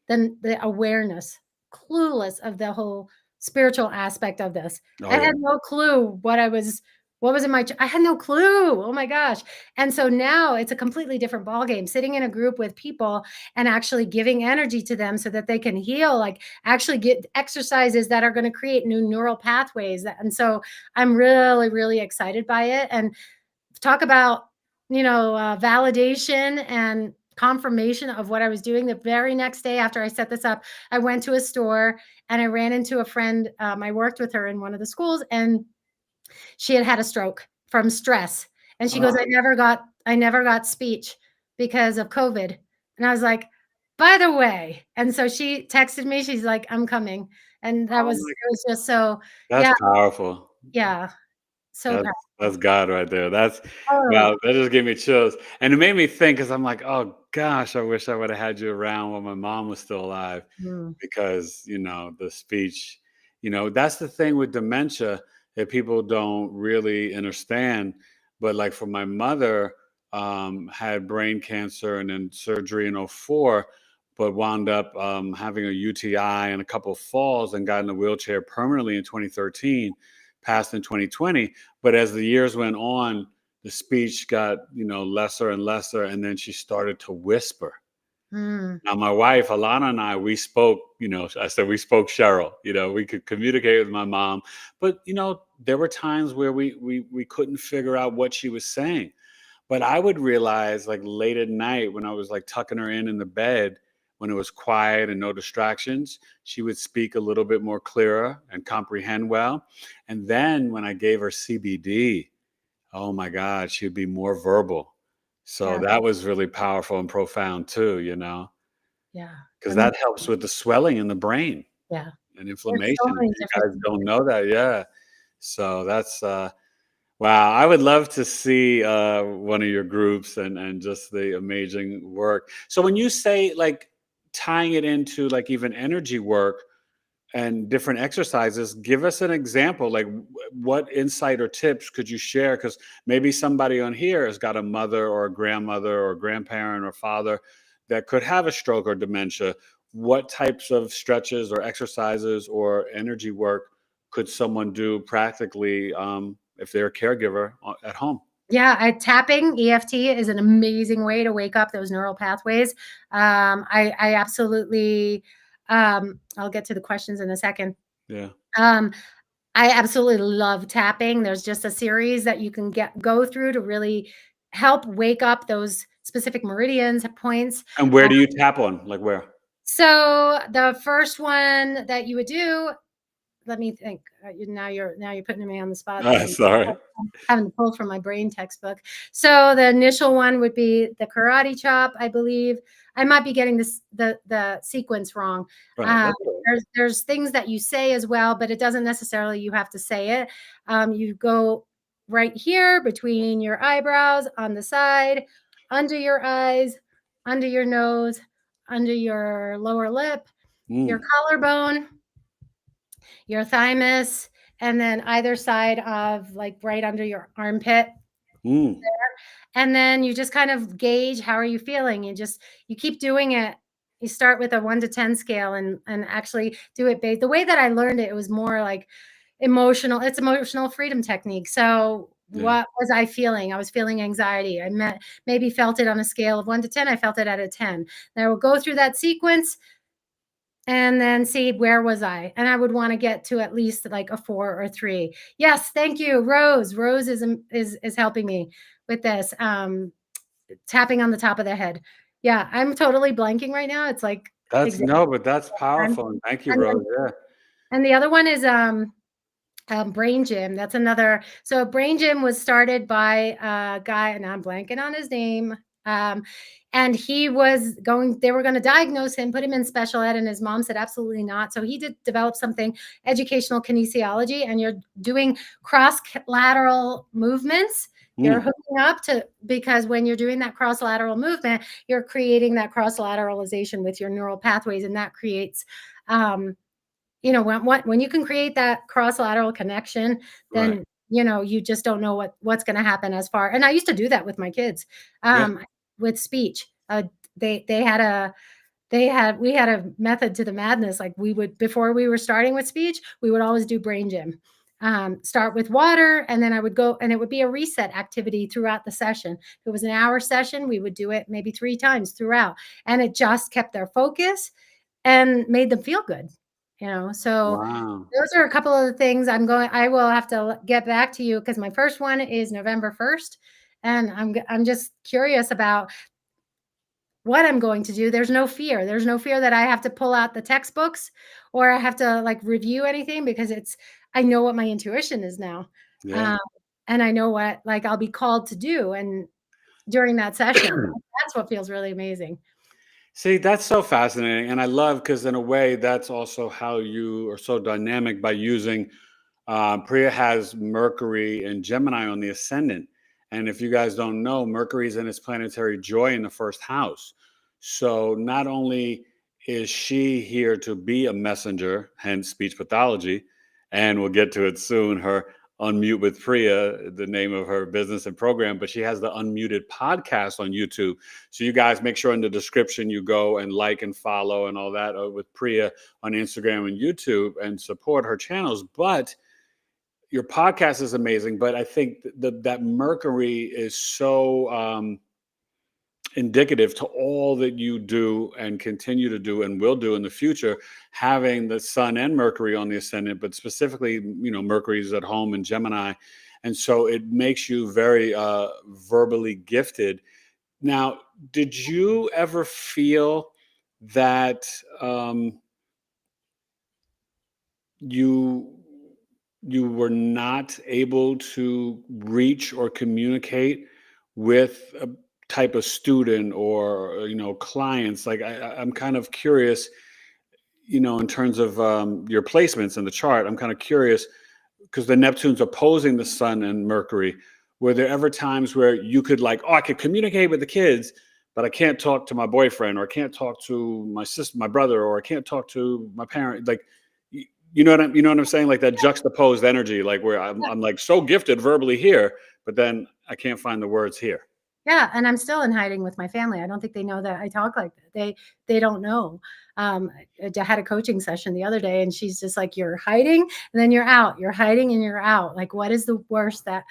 the awareness, clueless of the whole spiritual aspect of this. Oh, I yeah. had no clue what was in I had no clue. Oh my gosh. And so now it's a completely different ballgame, sitting in a group with people and actually giving energy to them so that they can heal, like actually get exercises that are going to create new neural pathways. And so I'm really, really excited by it. And talk about, validation and confirmation of what I was doing. The very next day after I set this up, I went to a store, and I ran into a friend. I worked with her in one of the schools, and she had had a stroke from stress. And she goes, Oh, I never got speech because of COVID. And I was like, by the way. And so she texted me, she's like, I'm coming. And oh it was just so, that's yeah, powerful. yeah, so That's powerful. God right there. That's Totally. wow, that just gave me chills. And it made me think, because I'm like, oh gosh, I wish I would have had you around when my mom was still alive, Mm. because the speech, that's the thing with dementia that people don't really understand. But like for my mother, had brain cancer and then surgery in '04, but wound up having a UTI and a couple of falls and got in a wheelchair permanently in 2013, passed in 2020. But as the years went on, the speech got, lesser and lesser, and then she started to whisper. Mm. Now, my wife, Alana, and I, we spoke, I said we spoke Cheryl, we could communicate with my mom, but, there were times where we couldn't figure out what she was saying. But I would realize, like, late at night when I was like tucking her in the bed, when it was quiet and no distractions, she would speak a little bit more clearer and comprehend well. And then when I gave her CBD, oh my God, she'd be more verbal. So Yeah, that was really powerful and profound too, yeah. because Amazing. that helps with the swelling in the brain Yeah. and There's so inflammation. many You different guys don't know that, yeah. So that's wow. I would love to see one of your groups and just the amazing work. So when you say like tying it into like even energy work and different exercises, give us an example. Like what insight or tips could you share? Because maybe somebody on here has got a mother or a grandmother or a grandparent or father that could have a stroke or dementia. What types of stretches or exercises or energy work could someone do practically, if they're a caregiver at home? Yeah, tapping EFT is an amazing way to wake up those neural pathways. I absolutely, I'll get to the questions in a second. Yeah. Um, I absolutely love tapping. There's just a series that you can go through to really help wake up those specific meridians, points. And where do you tap on? Like where? So the first one that you would do, let me think. Now you're putting me on the spot. Sorry. Having to pull from my brain textbook. So the initial one would be the karate chop, I believe. I might be getting the sequence wrong. Right. There's things that you say as well, but it doesn't necessarily you have to say it. You go right here between your eyebrows, on the side, under your eyes, under your nose, under your lower lip, your collarbone, your thymus, and then either side of like right under your armpit. And then you just kind of gauge how are you feeling. You keep doing it. You start with a 1 to 10 scale and actually do it based. The way that I learned it was more like emotional. It's emotional freedom technique. So what was I feeling? I was feeling anxiety. Maybe felt it on a scale of 1 to 10. I felt it at a 10. And I will go through that sequence and then see where was I. And I would want to get to at least like a 4 or 3. Yes, thank you, Rose. Rose is helping me with this. Tapping on the top of the head. Yeah, I'm totally blanking right now. It's like but that's powerful. And thank you, Rose. Yeah. And the other one is Brain Gym. That's another. So Brain Gym was started by a guy, and I'm blanking on his name. And they were going to diagnose him, put him in special ed, and his mom said absolutely not. So he did develop something, educational kinesiology, and you're doing cross-lateral movements. You're hooking up because when you're doing that cross-lateral movement, you're creating that cross-lateralization with your neural pathways, and that creates when you can create that cross-lateral connection, then you just don't know what's going to happen as far. And I used to do that with my kids with speech. We had a method to the madness. Like before we were starting with speech, we would always do Brain Gym. Start with water, and then I would go, and it would be a reset activity throughout the session. If it was an hour session, we would do it maybe 3 times throughout, and it just kept their focus and made them feel good. So those are a couple of the things I will have to get back to you because my first one is November 1st, and I'm just curious about what I'm going to do. There's no fear that I have to pull out the textbooks or I have to like review anything because I know what my intuition is now. And I know what like I'll be called to do and during that session. That's what feels really amazing. See, that's so fascinating. And I love because in a way, that's also how you are so dynamic by using Priya has Mercury and Gemini on the ascendant. And if you guys don't know, Mercury's in its planetary joy in the first house. So not only is she here to be a messenger, hence speech pathology, and we'll get to it soon, her Unmute with Priya, the name of her business and program, but she has the Unmuted podcast on YouTube. So you guys make sure in the description you go and like and follow and all that with Priya on Instagram and YouTube and support her channels. But your podcast is amazing. But I think that Mercury is so indicative to all that you do and continue to do and will do in the future, having the Sun and Mercury on the ascendant, but specifically, Mercury's at home in Gemini. And so it makes you very verbally gifted. Now, did you ever feel that you were not able to reach or communicate with a type of student or clients? Like I'm kind of curious, in terms of your placements in the chart. I'm kind of curious because the Neptune's opposing the Sun and Mercury. Were there ever times where you could I could communicate with the kids, but I can't talk to my boyfriend, or I can't talk to my sister, my brother, or I can't talk to my parent? Like, you know what I'm saying? Like that juxtaposed energy, like where I'm like so gifted verbally here, but then I can't find the words here. Yeah, and I'm still in hiding with my family. I don't think they know that I talk like that. They don't know. I had a coaching session the other day, and she's just like, "You're hiding, and then you're out. You're hiding, and you're out. Like, what is the worst that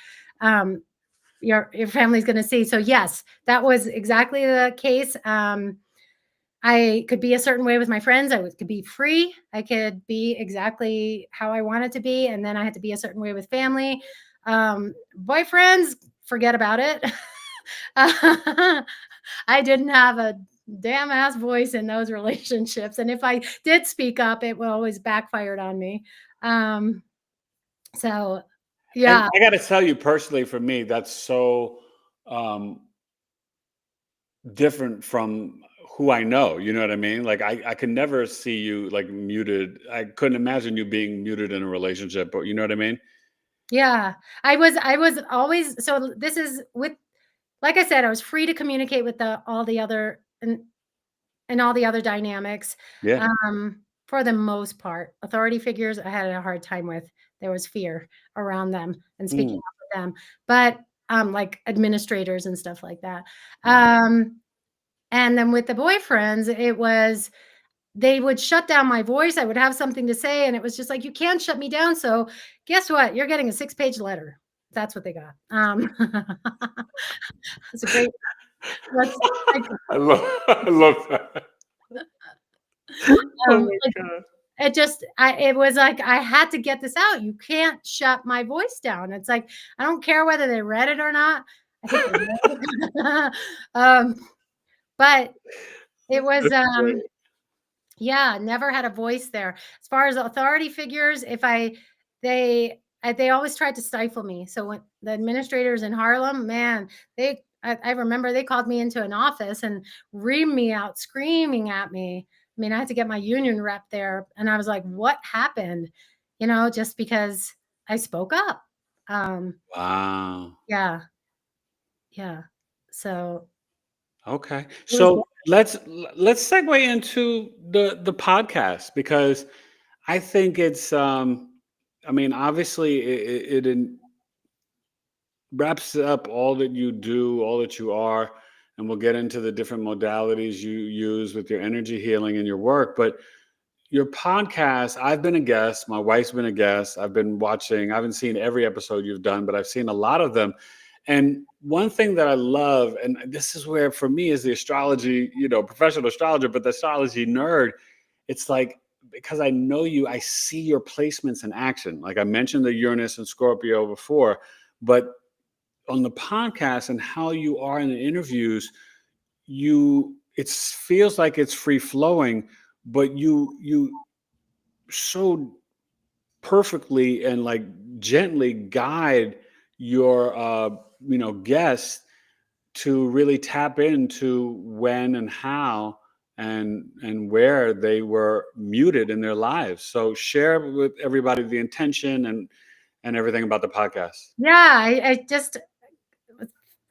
your family's going to see?" So yes, that was exactly the case. I could be a certain way with my friends. I could be free. I could be exactly how I wanted to be, and then I had to be a certain way with family. Boyfriends, forget about it. I didn't have a damn ass voice in those relationships. And if I did speak up, it always backfired on me. So And yeah. I got to tell you personally, for me, that's so different from who I know. You know what I mean? Like I could never see you like muted. I couldn't imagine you being muted in a relationship, but you know what I mean? Yeah. I was always, so this is with, like I said, I was free to communicate with all the other and all the other dynamics. Yeah. For the most part, authority figures I had a hard time with. There was fear around them and speaking Mm, up with them. But like administrators and stuff like that. right. And then with the boyfriends, it was, they would shut down my voice. I would have something to say, and it was just like, you can't shut me down. So guess what? You're getting a 6-page letter. That's what they got. It's a great. Let's like, I love that. Oh my like god. it was like I had to get this out. You can't shut my voice down. It's like I don't care whether they read it or not. I think they read it. But it was That's great. yeah, never had a voice there. As far as authority figures, if they always tried to stifle me. So when the administrators in Harlem, man, I remember they called me into an office and reamed me out, screaming at me. I mean, I had to get my union rep there, and I was like, "What happened?" Just because I spoke up. Wow. Yeah, yeah. So Okay. it was. So let's segue into the podcast, because I think it's I mean, obviously it wraps up all that you do, all that you are, and we'll get into the different modalities you use with your energy healing and your work. But your podcast, I've been a guest, my wife's been a guest. I've been watching, I haven't seen every episode you've done, but I've seen a lot of them. And one thing that I love, and this is where for me is the astrology, professional astrologer, but the astrology nerd, it's like, because I know you, I see your placements in action. Like I mentioned the Uranus and Scorpio before, but on the podcast and how you are in the interviews, it feels like it's free flowing, but you so perfectly and like gently guide your guests to really tap into when and how and where they were muted in their lives. So share with everybody the intention and everything about the podcast. Yeah, I just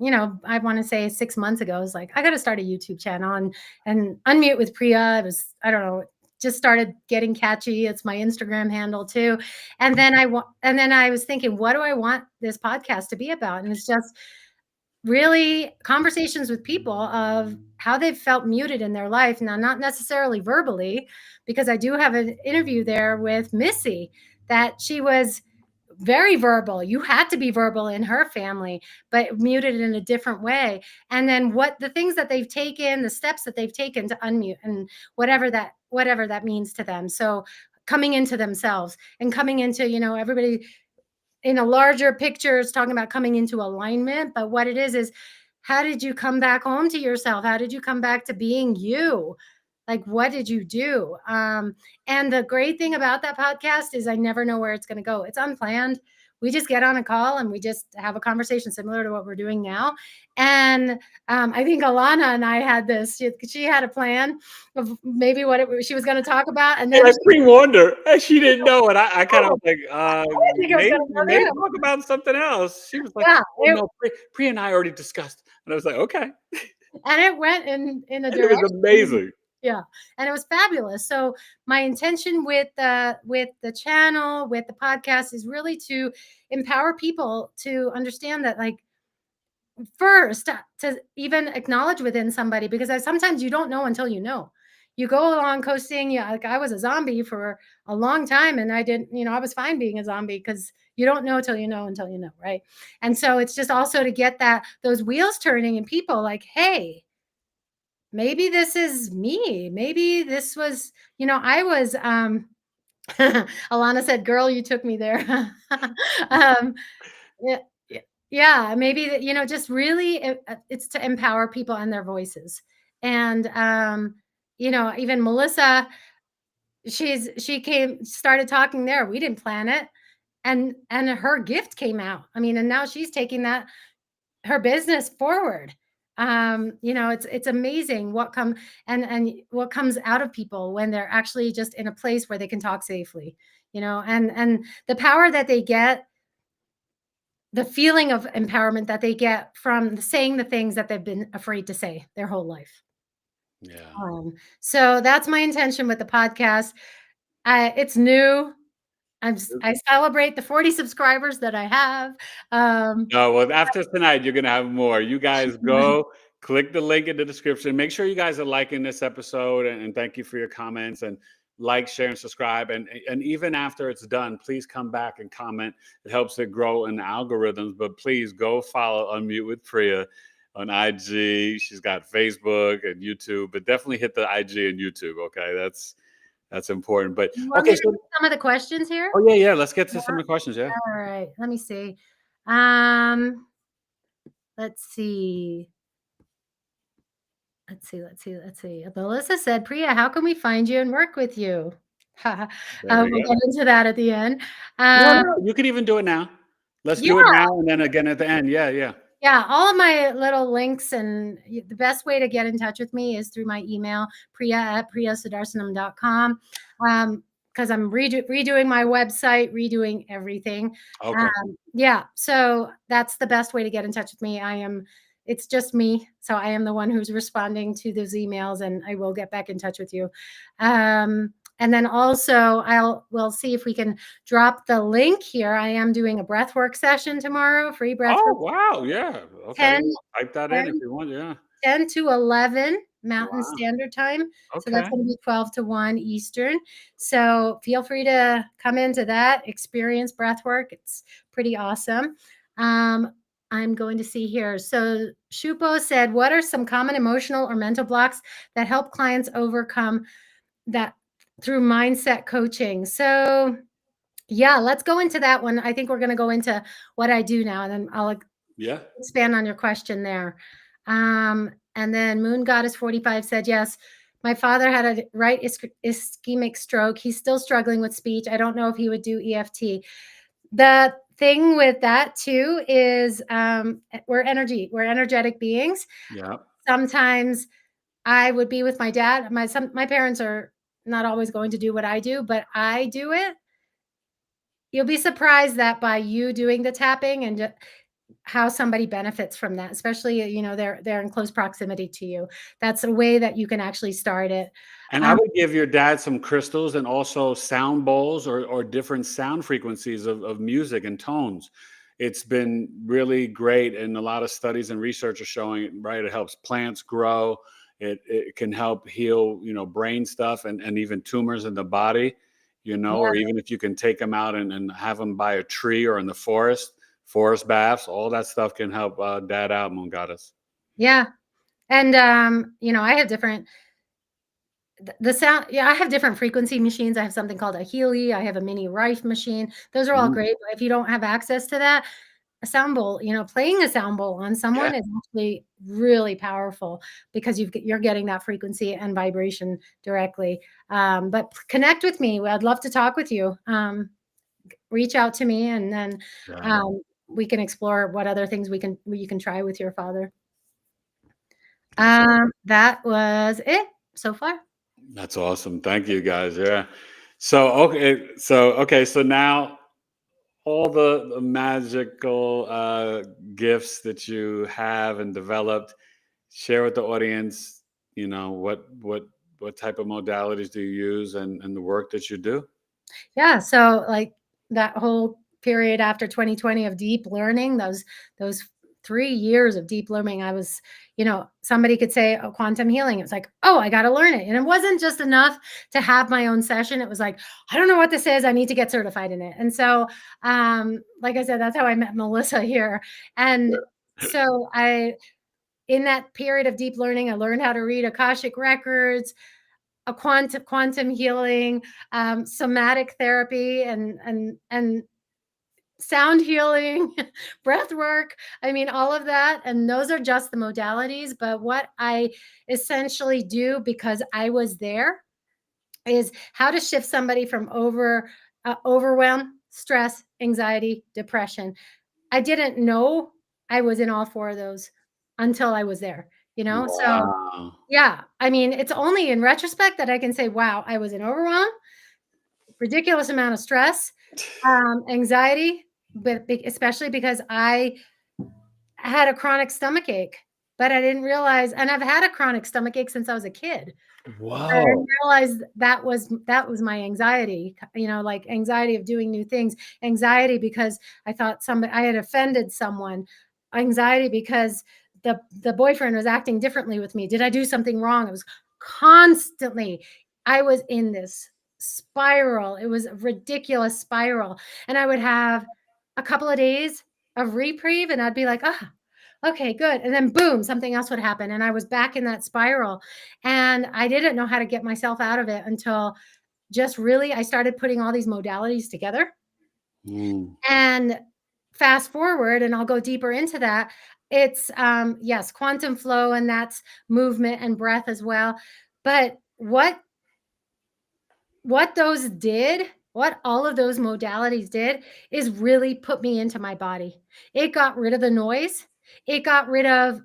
I want to say 6 months ago, I was like, I got to start a YouTube channel and unmute with Priya. It was, I don't know, just started getting catchy. It's my Instagram handle too. And then I was thinking, what do I want this podcast to be about? And it's just really conversations with people of how they've felt muted in their life. Now, not necessarily verbally, because I do have an interview there with Missy that she was very verbal. You had to be verbal in her family, but muted in a different way. And then what the things that they've taken, the steps that they've taken to unmute, and whatever that means to them. So coming into themselves and coming into, everybody in a larger picture is talking about coming into alignment. But what it is how did you come back home to yourself? How did you come back to being you? Like, what did you do? And the great thing about that podcast is I never know where it's going to go. It's unplanned. We just get on a call and we just have a conversation similar to what we're doing now. And I think Alana and I had this. She had a plan of maybe she was going to talk about, and then And I pre-warned her, and she didn't know. And I kind of was like, I didn't think it was maybe, going to go maybe there. talk about something else. She was like, Yeah, oh no, Priya and I already discussed. And I was like, okay. and it went in a And it was direction. amazing. Yeah, and it was fabulous. So my intention with the channel, with the podcast, is really to empower people to understand that, like, first to even acknowledge within somebody, because sometimes you don't know until you know. You go along coasting. Yeah, like I was a zombie for a long time, and I didn't, I was fine being a zombie, because you don't know till you know, right? And so it's just also to get those wheels turning in people, like, hey, maybe this is me. Maybe this was, I was, Alana said, girl, you took me there. um, yeah, yeah, maybe that, just really, it's to empower people and their voices. And, even Melissa, she started talking there. We didn't plan it. And her gift came out. I mean, and now she's taking her business forward. It's amazing what what comes out of people when they're actually just in a place where they can talk safely, and the power that they get, the feeling of empowerment that they get from saying the things that they've been afraid to say their whole life. Yeah. So that's my intention with the podcast. It's new. I celebrate the 40 subscribers that I have. No, well, after tonight, you're gonna have more. You guys go click the link in the description. Make sure you guys are liking this episode, and thank you for your comments and like, share, and subscribe. And even after it's done, please come back and comment. It helps it grow in the algorithms. But please go follow Unmute with Priya on IG. She's got Facebook and YouTube, but definitely hit the IG and YouTube. Okay, that's important. But You want okay, me to so read some of the questions here? oh yeah, let's get to some of the questions. Yeah. All right, let me see. Let's see. Melissa said, Priya, how can we find you and work with you? There we We'll go. get into that at the end. No, you could even do it now. Let's Yeah. do it now and then again at the end. Yeah. Yeah, all of my little links, and the best way to get in touch with me is through my email, priya@priyasudarsanam.com. Because I'm redoing my website, redoing everything. Okay. Yeah, so that's the best way to get in touch with me. It's just me, so I am the one who's responding to those emails, and I will get back in touch with you. And then also we'll see if we can drop the link here. I am doing a breathwork session tomorrow, free breathwork. Oh, wow. Yeah. Okay. 10, Type that in if you want. Yeah. 10 to 11 Mountain Wow. Standard Time. So Okay. that's going to be 12 to 1 Eastern. So feel free to come into that, experience breath work. It's pretty awesome. I'm going to see here. So Shupo said, what are some common emotional or mental blocks that help clients overcome that through mindset coaching? So yeah, let's go into that one. I think we're going to go into what I do now, and then I'll expand on your question there. And then Moon Goddess 45 said, yes, my father had a right ischemic stroke. He's still struggling with speech. I don't know if he would do EFT. The thing with that too is we're energetic beings. Yeah. Sometimes I would be with my dad. My parents are not always going to do what I do, but I do it. You'll be surprised that by you doing the tapping and how somebody benefits from that, especially, they're in close proximity to you. That's a way that you can actually start it. And I would give your dad some crystals and also sound bowls or different sound frequencies of music and tones. It's been really great. And a lot of studies and research are showing it, right? It helps plants grow. It can help heal, brain stuff and even tumors in the body, or even if you can take them out and have them by a tree or in the forest baths, all that stuff can help dad out, Moon Goddess. Yeah. And, I have different, the sound. Yeah, I have different frequency machines. I have something called a Healy. I have a mini Rife machine. Those are all great. But if you don't have access to that, a sound bowl, playing a sound bowl on someone is actually really powerful because you're getting that frequency and vibration directly. But connect with me. I'd love to talk with you. Reach out to me, and then we can explore what other things you can try with your father. That was it so far. That's awesome. Thank you, guys. Yeah. So now all the magical gifts that you have and developed, share with the audience, what type of modalities do you use and the work that you do? Yeah. So like that whole period after 2020 of deep learning, those 3 years of deep learning, I was, somebody could say, oh, quantum healing. It was like, oh, I got to learn it. And it wasn't just enough to have my own session. It was like, I don't know what this is. I need to get certified in it. And so, like I said, that's how I met Melissa here. And so in that period of deep learning, I learned how to read Akashic Records, a quantum healing, somatic therapy, and sound healing, breath work. I mean, all of that. And those are just the modalities. But what I essentially do, because I was there, is how to shift somebody from overwhelm, stress, anxiety, depression. I didn't know I was in all 4 of those until I was there, So, Wow. yeah, I mean, it's only in retrospect that I can say, wow, I was in overwhelm, ridiculous amount of stress, anxiety, but especially because I had a chronic stomach ache, but I didn't realize, and I've had a chronic stomach ache since I was a kid. I Wow. didn't realize that was my anxiety, like anxiety of doing new things, anxiety because I thought I had offended someone, anxiety because the boyfriend was acting differently with me. Did I do something wrong? It was constantly, I was in this spiral. It was a ridiculous spiral. And I would have a couple of days of reprieve and I'd be like, okay, good. And then boom, something else would happen. And I was back in that spiral. And I didn't know how to get myself out of it until just really I started putting all these modalities together. Mm. And fast forward, and I'll go deeper into that. It's yes, quantum flow, and that's movement and breath as well. But what those did, what all of those modalities did is really put me into my body. It got rid of the noise. It got rid of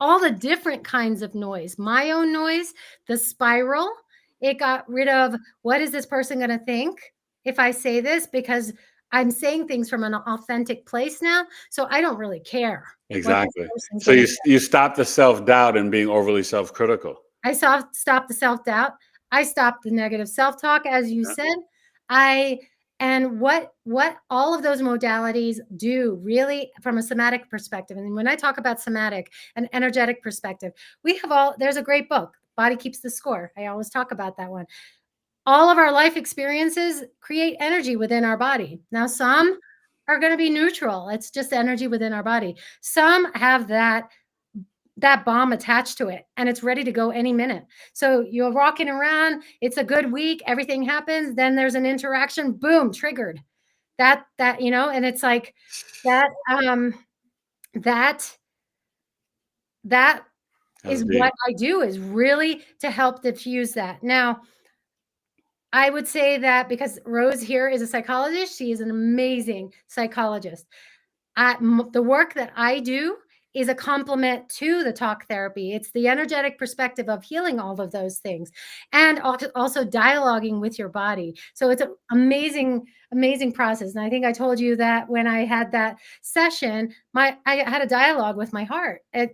all the different kinds of noise, my own noise, the spiral. It got rid of what is this person going to think if I say this, because I'm saying things from an authentic place now. So I don't really care what this Exactly. person's So going to you stop the self-doubt and being overly self-critical. I stopped the self-doubt. I stopped the negative self-talk, as you Yeah. said. I and what all of those modalities do really from a somatic perspective. And when I talk about somatic and energetic perspective, there's a great book, Body Keeps the Score. I always talk about that one. All of our life experiences create energy within our body. Now, some are going to be neutral. It's just energy within our body. Some have that bomb attached to it and it's ready to go any minute. So you're walking around, it's a good week, everything happens, then there's an interaction, boom, triggered. And it's like that that that That's is deep. what I do, is really to help diffuse that. Now, I would say that because Rose here is a psychologist, she is an amazing psychologist. The work that I do is a complement to the talk therapy. It's the energetic perspective of healing all of those things and also dialoguing with your body. So it's an amazing, amazing process. And I think I told you that when I had that session, I had a dialogue with my heart. I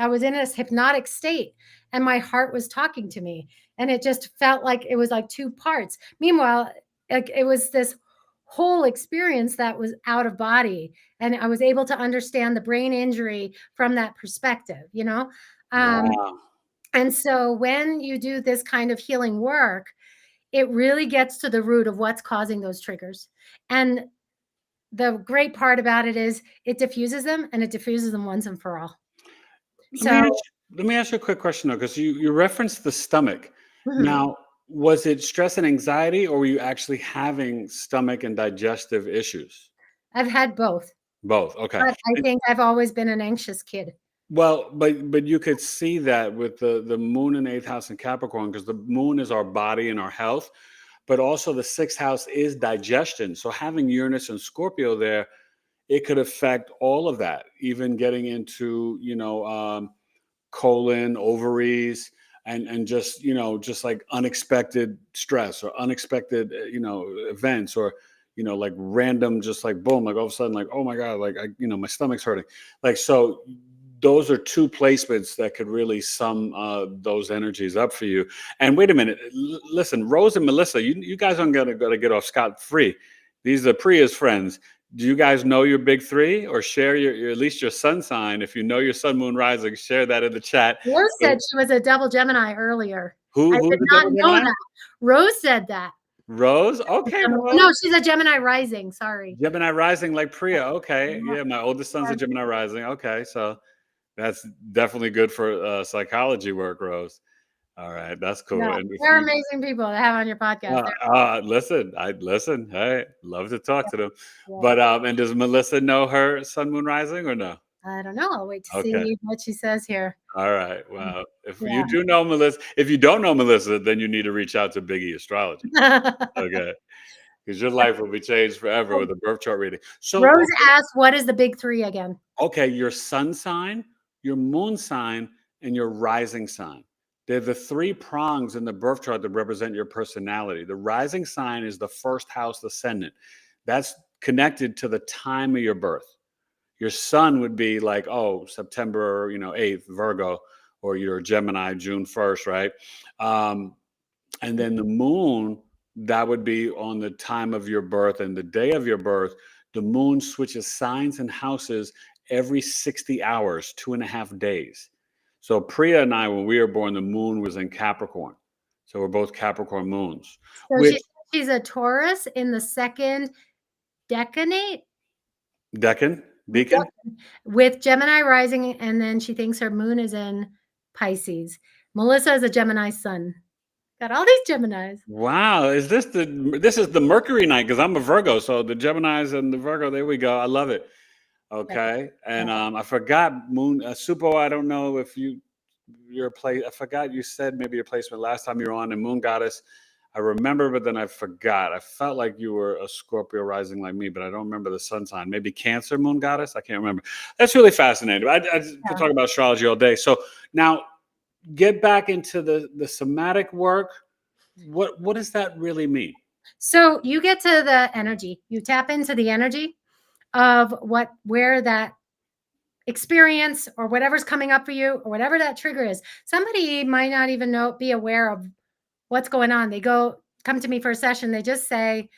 was in this hypnotic state and my heart was talking to me. And it just felt like it was like 2 parts. Meanwhile, like it was this whole experience that was out of body, and I was able to understand the brain injury from that perspective. Wow. And so when you do this kind of healing work, it really gets to the root of what's causing those triggers. And the great part about it is it diffuses them, and it diffuses them once and for all. Let me So let me ask you a quick question though, because you referenced the stomach. mhm, Now, was it stress and anxiety, or were you actually having stomach and digestive issues? I've had both, Both. Okay. but I think I've always been an anxious kid. Well, but you could see that with the moon in eighth house in Capricorn, because the moon is our body and our health, but also the sixth house is digestion. So having Uranus and Scorpio there, it could affect all of that, even getting into colon, ovaries, and just just like unexpected stress or unexpected events, or like random, just like boom, like all of a sudden, like, oh my god, like my stomach's hurting, like, so those are two placements that could really sum those energies up for you. And wait a minute, listen, Rose and Melissa, you guys aren't gonna get off scot-free. These are Priya's friends. Do you guys know your big three, or share your at least your sun sign? If you know your sun, moon, rising, share that in the chat. Rose So said she was a double Gemini earlier. I who's did the not double know Gemini? that. Rose said that. Rose. Okay, No, Rose. she's a Gemini rising. Sorry. Gemini rising, like Priya. Okay, Yeah, yeah, my oldest son's a yeah, Gemini rising. Okay, so that's definitely good for psychology work, Rose. All right, that's yeah. cool. And if They're you amazing people to have on your podcast. listen, I listen. Hey, love to talk to them. Yeah. But and does Melissa know her sun, moon, rising, or no? I don't know. I'll wait to Okay. see what she says here. All right. Well, if Yeah. you do know Melissa, if you don't know Melissa, then you need to reach out to BigEAstrology. Okay. Because your life will be changed forever with a birth chart reading. So, Rose asked, what is the big three again? okay, your sun sign, your moon sign, and your rising sign. They're the three prongs in the birth chart that represent your personality. The rising sign is the first house ascendant. That's connected to the time of your birth. Your sun would be like, oh, September, 8th, Virgo, or you're Gemini, June 1st, right? And then the moon, that would be on the time of your birth and the day of your birth. The moon switches signs and houses every 60 hours, 2.5 days. So Priya and I, when we were born, the moon was in Capricorn. So we're both Capricorn moons. So Which she's a Taurus in the second decanate. Deacon? With Gemini rising, and then she thinks her moon is in Pisces. Melissa is a Gemini sun. Got all these Geminis. Wow, this is the Mercury night because I'm a Virgo, so the Geminis and the Virgo, there we go. I love it. Okay, and I forgot Moon Supo. I don't know if your place. I forgot you said maybe your placement last time you were on, and Moon Goddess. I remember, but then I forgot. I felt like you were a Scorpio rising like me, but I don't remember the sun sign. Maybe Cancer Moon Goddess. I can't remember. That's really fascinating. I could talk about astrology all day. So now, get back into the somatic work. What does that really mean? So you get to the energy. You tap into the energy of where that experience or whatever's coming up for you or whatever that trigger is. Somebody might not even be aware of what's going on. They come to me for a session. They just say,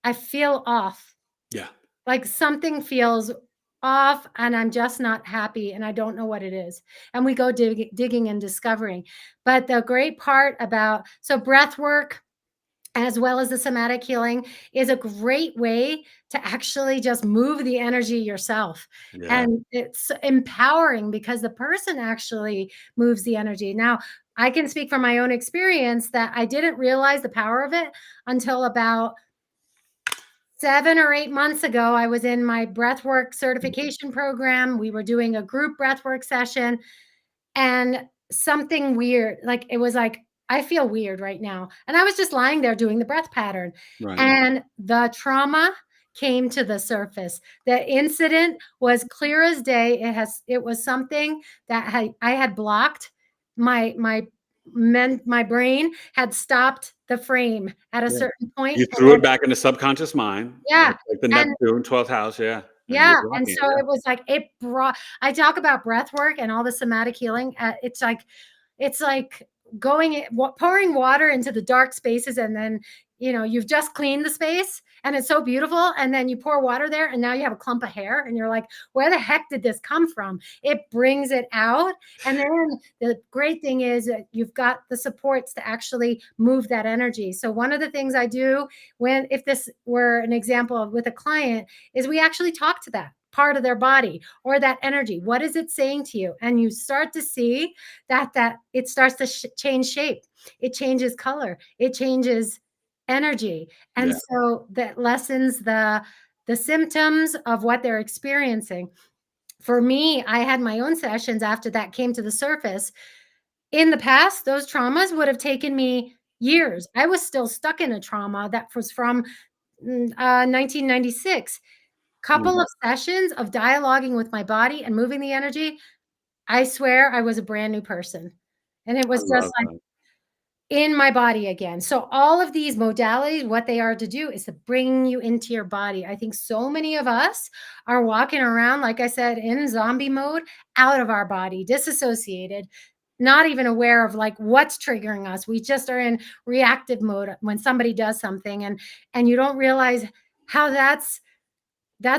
I feel off. Yeah. Like something feels off and I'm just not happy and I don't know what it is. And we go digging and discovering. But the great part so breath work, as well as the somatic healing, is a great way to actually just move the energy yourself. Yeah. And it's empowering because the person actually moves the energy. Now, I can speak from my own experience that I didn't realize the power of it until about 7 or 8 months ago. I was in my breathwork certification program. We were doing a group breathwork session, and something weird, like it was like, I feel weird right now. And I was just lying there doing the breath pattern. Right. And the trauma came to the surface. The incident was clear as day. It was something that I had blocked. My brain had stopped the frame at a certain point. You threw it back in the subconscious mind. Yeah. Like the Neptune, 12th house. Yeah. Yeah. And so it was like, I talk about breath work and all the somatic healing. It's like pouring water into the dark spaces. And then, you've just cleaned the space and it's so beautiful. And then you pour water there and now you have a clump of hair and you're like, where the heck did this come from? It brings it out. And then the great thing is that you've got the supports to actually move that energy. So one of the things I do if this were an example with a client, is we actually talk to that part of their body or that energy. What is it saying to you? And you start to see that it starts to change shape. It changes color. It changes energy. And so that lessens the symptoms of what they're experiencing. For me, I had my own sessions after that came to the surface. In the past, those traumas would have taken me years. I was still stuck in a trauma that was from 1996. Couple of sessions of dialoguing with my body and moving the energy, I swear I was a brand new person. And it was just like in my body again. So all of these modalities, what they are to do is to bring you into your body. I think so many of us are walking around, like I said, in zombie mode, out of our body, disassociated, not even aware of like what's triggering us. We just are in reactive mode when somebody does something, and you don't realize how that's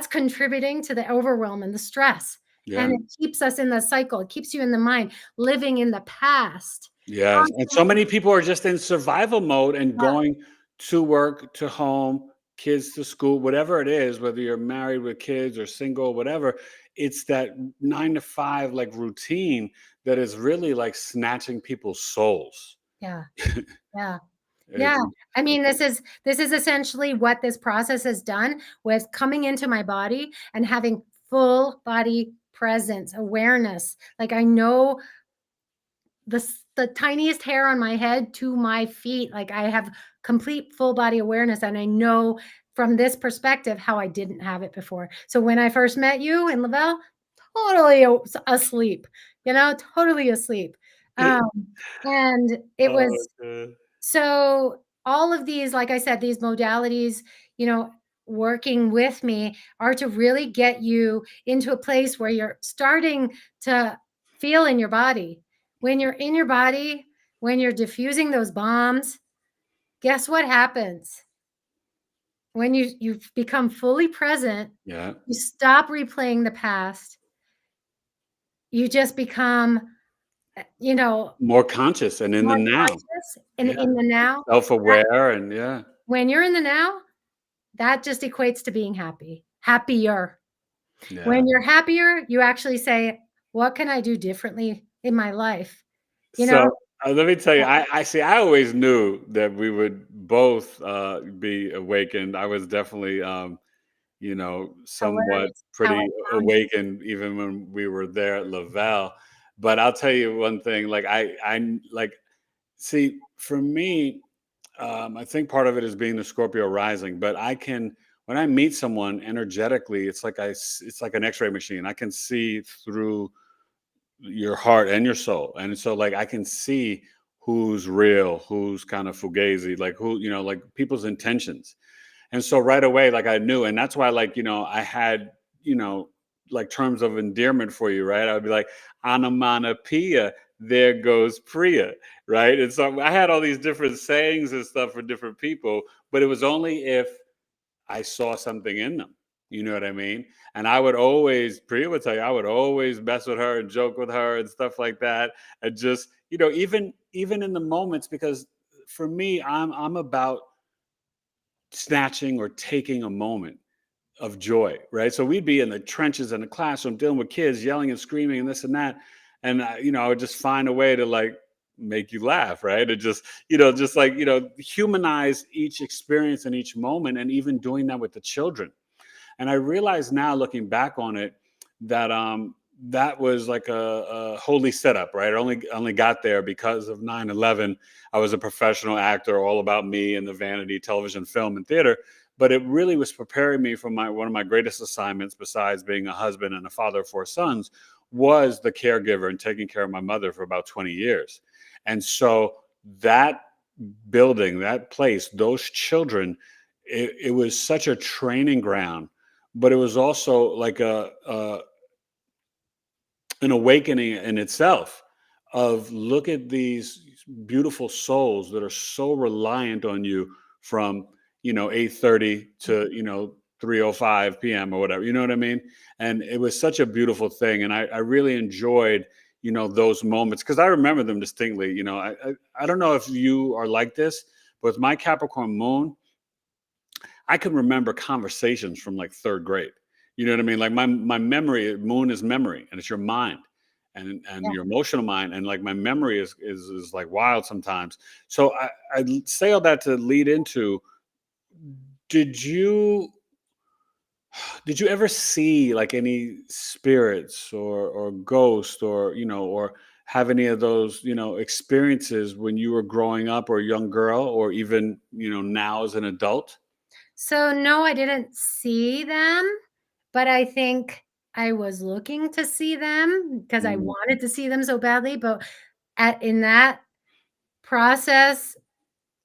contributing to the overwhelm and the stress. Yeah. And it keeps us in the cycle. It keeps you in the mind, living in the past. Yes. And so many people are just in survival mode and going to work, to home, kids to school, whatever it is, whether you're married with kids or single, whatever, it's that 9 to 5 like routine that is really like snatching people's souls. Yeah. Yeah. Yeah. I mean, this is essentially what this process has done with coming into my body and having full body presence, awareness. Like I know the tiniest hair on my head to my feet. Like I have complete full body awareness, and I know from this perspective how I didn't have it before. So when I first met you in Lavelle, totally asleep, totally asleep. And it Oh, was good. so all of these, like I said, these modalities, working with me are to really get you into a place where you're starting to feel in your body. When you're in your body, when you're diffusing those bombs, guess what happens? When you become fully present, Yeah. you stop replaying the past. You just become, you know, More conscious and in the more now. conscious Yeah. in the now. Self-aware and yeah. When you're in the now, that just equates to being happy, happier. Yeah. When you're happier, you actually say, "What can I do differently in my life?" You know? So, let me tell you, I see, I always knew that we would both, be awakened. I was definitely, somewhat Hilarious how I pretty found you. awakened even when we were there at Lavelle. But I'll tell you one thing, like, like, see, for me, I think part of it is being the Scorpio rising, but when I meet someone energetically, it's like it's like an X-ray machine. I can see through your heart and your soul, and so like I can see who's real, who's kind of fugazi, like who, like people's intentions. And so right away, like I knew, and that's why, like, I had, you know, like terms of endearment for you, right? I would be like, Anamana, there goes Priya, right? And so I had all these different sayings and stuff for different people, but it was only if I saw something in them. You know what I mean? And I would always, Priya would tell you, I would always mess with her and joke with her and stuff like that. And just, even in the moments, because for me, I'm about snatching or taking a moment of joy, right? So we'd be in the trenches in the classroom dealing with kids yelling and screaming and this and that. And, I would just find a way to like make you laugh, right? And just like, humanize each experience and each moment, and even doing that with the children. And I realize now, looking back on it, that that was like a holy setup, right? I only got there because of 9/11. I was a professional actor, all about me and the vanity, television, film, and theater. But it really was preparing me for one of my greatest assignments, besides being a husband and a father of four sons, was the caregiver and taking care of my mother for about 20 years. And so that building, that place, those children, it was such a training ground, but it was also like an awakening in itself, of look at these beautiful souls that are so reliant on you from 8:30 to 3:05 p.m. or whatever, you know what I mean? And it was such a beautiful thing, and I really enjoyed those moments, because I remember them distinctly. I don't know if you are like this, but with my Capricorn moon, I can remember conversations from like third grade. You know what I mean? Like my memory, moon is memory, and it's your mind and Yeah. your emotional mind, and like my memory is like wild sometimes. So I say all that to lead into, did you did you ever see like any spirits or ghosts, or or have any of those experiences when you were growing up, or a young girl, or even now as an adult? So, no, I didn't see them, but I think I was looking to see them because I Mm, wanted to see them so badly, but in that process,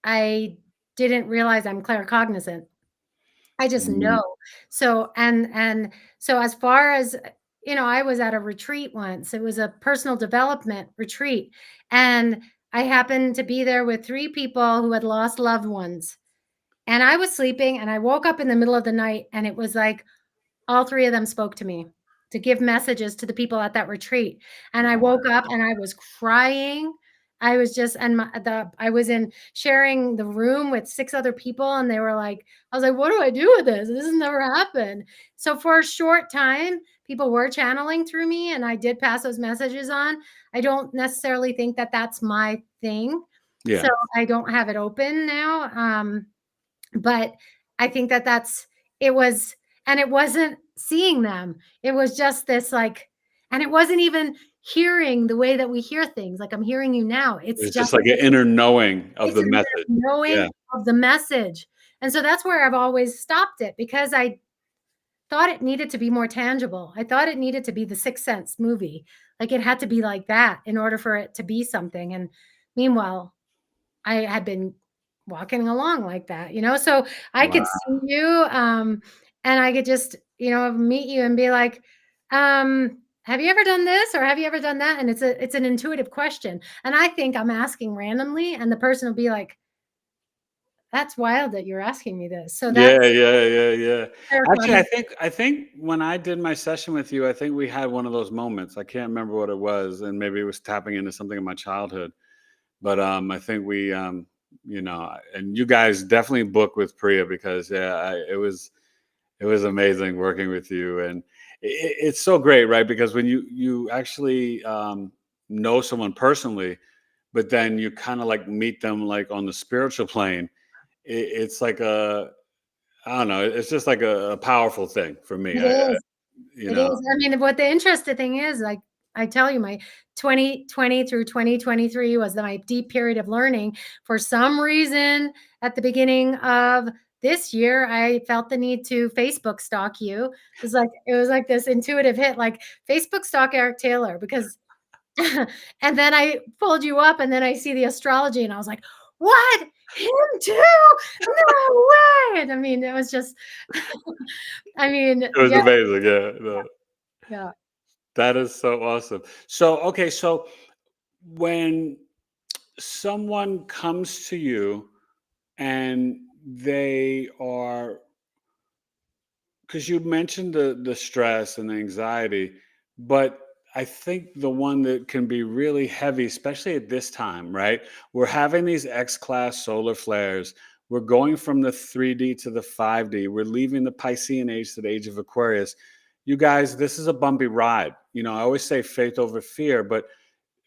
I didn't realize I'm claircognizant. I just mm. know. So so as far as I was at a retreat once. It was a personal development retreat, and I happened to be there with 3 people who had lost loved ones. And I was sleeping and I woke up in the middle of the night, and it was like all 3 of them spoke to me to give messages to the people at that retreat. And I woke up and I was crying. I was just and I was in sharing the room with 6 other people, and they were like, I was like, "What do I do with this? This has never happened." So for a short time, people were channeling through me, and I did pass those messages on. I don't necessarily think that that's my thing. So Yeah. I don't have it open now. But I think that it was, and it wasn't seeing them. It was just this like, and it wasn't even hearing the way that we hear things. Like I'm hearing you now. It's It's just just like an inner knowing of it's the an message. knowing Yeah. of the message. And so that's where I've always stopped it, because I thought it needed to be more tangible. I thought it needed to be the Sixth Sense movie. Like it had to be like that in order for it to be something. And meanwhile, I had been walking along like that, so I Wow. could see you, and I could just, meet you and be like, have you ever done this or have you ever done that? And it's an intuitive question. And I think I'm asking randomly, and the person will be like, that's wild that you're asking me this. So that's Yeah. Actually, terrifying. I think when I did my session with you, I think we had one of those moments. I can't remember what it was, and maybe it was tapping into something in my childhood. But I think we, and you guys definitely book with Priya, because it was amazing working with you, and it's so great, right? Because when you actually know someone personally, but then you kind of like meet them like on the spiritual plane, it's like I don't know, it's just like a powerful thing for me. It is. You It know, is. I mean, what the interesting thing is, like I tell you, my 2020 through 2023 was my deep period of learning. For some reason, at the beginning of this year, I felt the need to Facebook stalk you. It was like this intuitive hit, like Facebook stalk Eric Taylor, because and then I pulled you up, and then I see the astrology, and I was like, what? Him too? No way. And I mean, it was just I mean, it was yeah, amazing. Yeah, no, yeah. that is so awesome. So okay, so when someone comes to you and they are, because you mentioned the stress and the anxiety, but I think the one that can be really heavy, especially at this time, right? We're having these X-class solar flares. We're going from the 3D to the 5D. We're leaving the Piscean age to the age of Aquarius. You guys, this is a bumpy ride. I always say faith over fear, but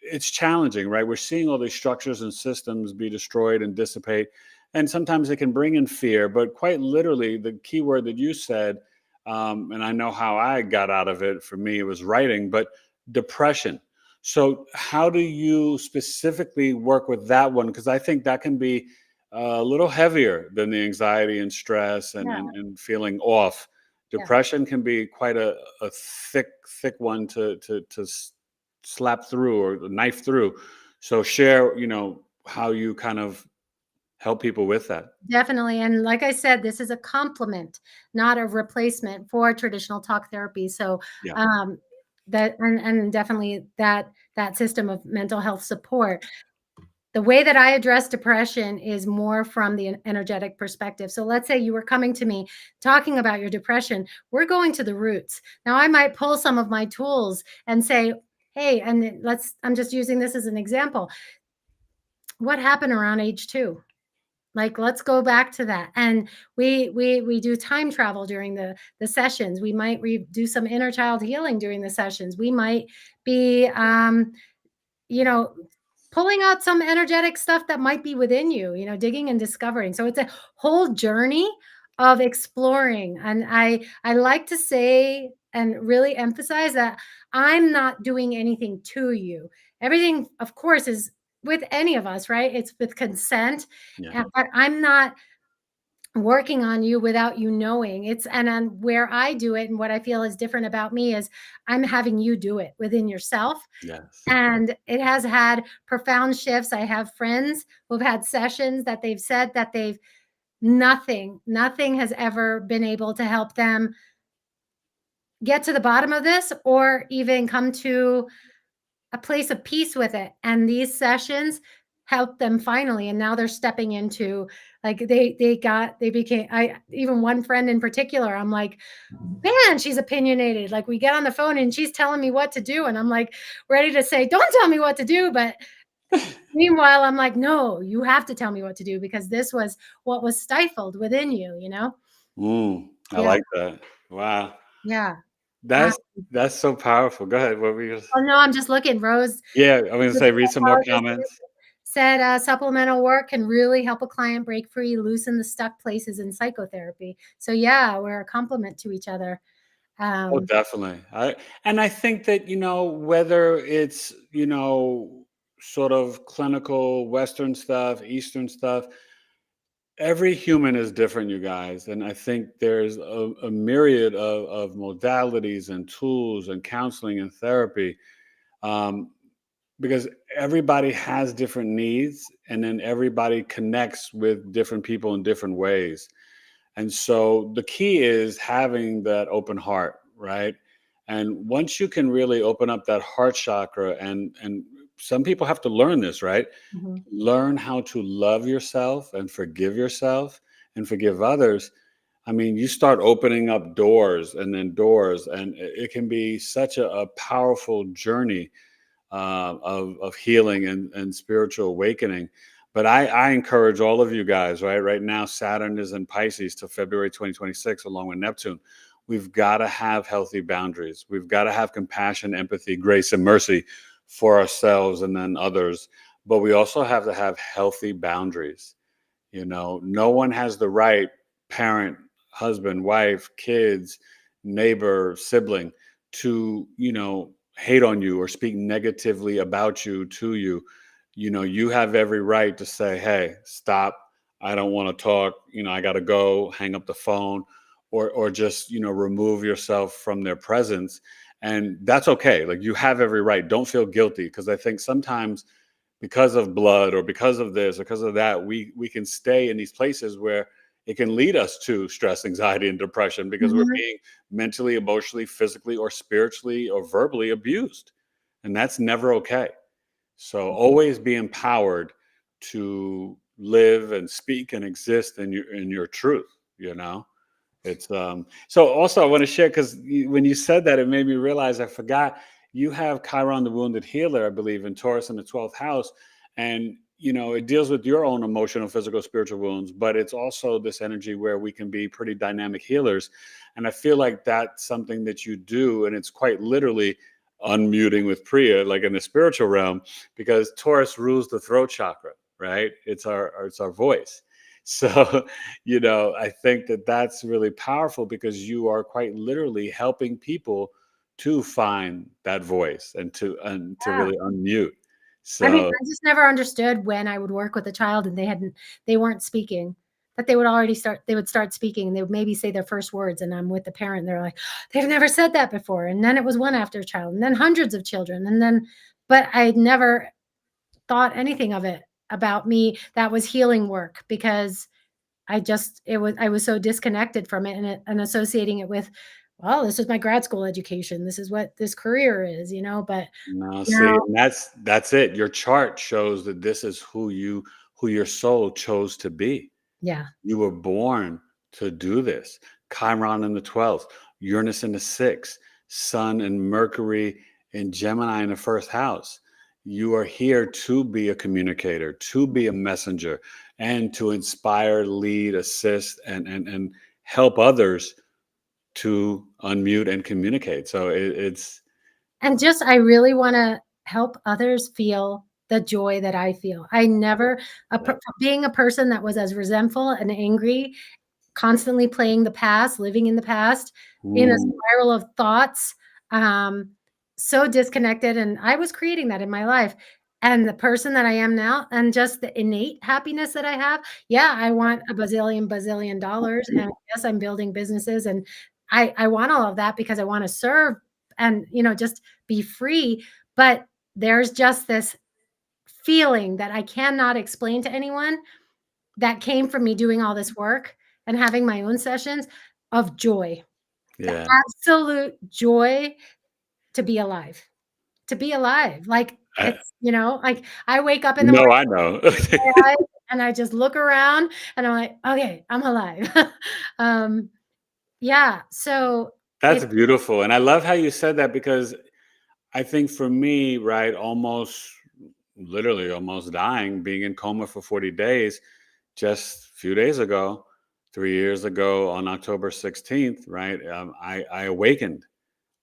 it's challenging, right? We're seeing all these structures and systems be destroyed and dissipate. And sometimes it can bring in fear, but quite literally, the key word that you said, and I know how I got out of it, for me, it was writing, but depression. So, how do you specifically work with that one? Because I think that can be a little heavier than the anxiety and stress Yeah, and feeling off. yeah. Depression can be quite a thick one to slap through or knife through. So share, how you kind of help people with that. Definitely. And like I said, this is a complement, not a replacement for traditional talk therapy. So Yeah. um that and definitely that system of mental health support. The way that I address depression is more from the energetic perspective. So let's say you were coming to me talking about your depression. We're going to the roots. Now I might pull some of my tools and say, hey, and I'm just using this as an example. What happened around age 2? Like, let's go back to that. And we do time travel during the sessions. We might do some inner child healing during the sessions. We might be you know pulling out some energetic stuff that might be within you, digging and discovering. So it's a whole journey of exploring. And I like to say and really emphasize that I'm not doing anything to you. Everything, of course, is with any of us, right? It's with consent. Yeah. But I'm not working on you without you knowing. And where I do it, and what I feel is different about me, is I'm having you do it within yourself. Yes. And it has had profound shifts. I have friends who've had sessions that they've said that nothing has ever been able to help them get to the bottom of this, or even come to a place of peace with it. And these sessions helped them finally. And now they're stepping into, like, they became, I even one friend in particular, I'm like, man, she's opinionated. Like, we get on the phone and she's telling me what to do. And I'm like, ready to say, don't tell me what to do. But meanwhile, I'm like, no, you have to tell me what to do, because this was what was stifled within you. I Yeah. like that. Wow. Yeah. Uh, That's that's so powerful. Go ahead. What were you? oh no, I'm just looking. Rose, Yeah, I'm gonna the say read some more psychologist, comments. said supplemental work can really help a client break free, loosen the stuck places in psychotherapy. So yeah, we're a complement to each other. Oh, definitely. And I think that, whether it's, sort of clinical Western stuff, Eastern stuff, every human is different, you guys. And I think there's a myriad of modalities and tools and counseling and therapy, um, because everybody has different needs, and then everybody connects with different people in different ways. And so the key is having that open heart, right? And once you can really open up that heart chakra, and some people have to learn this, right? Mhm. Learn how to love yourself and forgive others. I mean, you start opening up doors and then doors, and it can be such a powerful journey of healing and spiritual awakening. But I encourage all of you guys, right? Right now, Saturn is in Pisces till February 2026, along with Neptune. We've got to have healthy boundaries. We've got to have compassion, empathy, grace, and mercy for ourselves and then others. But we also have to have healthy boundaries. No one has the right, parent, husband, wife, kids, neighbor, sibling, to, hate on you or speak negatively about you to you. You have every right to say, hey, stop. I don't want to talk. I got to go, hang up the phone, or just, remove yourself from their presence. And that's okay. Like, you have every right. Don't feel guilty, because I think sometimes, because of blood or because of this or because of that, we can stay in these places where it can lead us to stress, anxiety, and depression, because we're Mhm. being mentally, emotionally, physically, or spiritually or verbally abused. And that's never okay. So always be empowered to live and speak and exist in your truth, you know? It's so also I want to share, because when you said that, it made me realize I forgot you have Chiron the wounded healer, I believe, in Taurus in the 12th house. And it deals with your own emotional, physical, spiritual wounds, but it's also this energy where we can be pretty dynamic healers. And I feel like that's something that you do, and it's quite literally unmuting with Priya, like in the spiritual realm, because Taurus rules the throat chakra, right? It's our voice. So I think that that's really powerful, because you are quite literally helping people to find that voice and to Yeah. really unmute. I mean, So I just never understood when I would work with a child and they weren't speaking, but they would start speaking, and they would maybe say their first words, and I'm with the parent and they're like, they've never said that before. And then it was one after child, and then hundreds of children. But I never thought anything of it about me that was healing work, because I was so disconnected from it, and associating it with, well, this is my grad school education. This is what this career is, but now, see, now, and that's it. Your chart shows that this is who your soul chose to be. yeah. You were born to do this. Chiron in the 12th, Uranus in the 6th, Sun and Mercury in Gemini in the first house. You are here to be a communicator, to be a messenger, and to inspire, lead, assist, and help others to unmute and communicate. So it's And just, I really wanna help others feel the joy that I feel. I never a yeah. per being a person that was as resentful and angry, constantly playing the past, living in the past, in a Mm, spiral of thoughts, um, so disconnected, and I was creating that in my life. And the person that I am now, and just the innate happiness that I have, yeah, I want a bazillion dollars, and yes, I'm building businesses, and I want all of that because I wanna serve and, just be free, but there's just this feeling that I cannot explain to anyone that came from me doing all this work and having my own sessions, of joy, the yeah. absolute joy to be alive, like, I, like, I wake up in the no, morning, I know. my eyes, and I just look around, and I'm like, "Okay, I'm alive." Um, yeah, so That's it beautiful. And I love how you said that, because I think for me, right, almost literally almost dying, being in coma for 40 days, just a few days ago, 3 years ago on October 16th, right, I awakened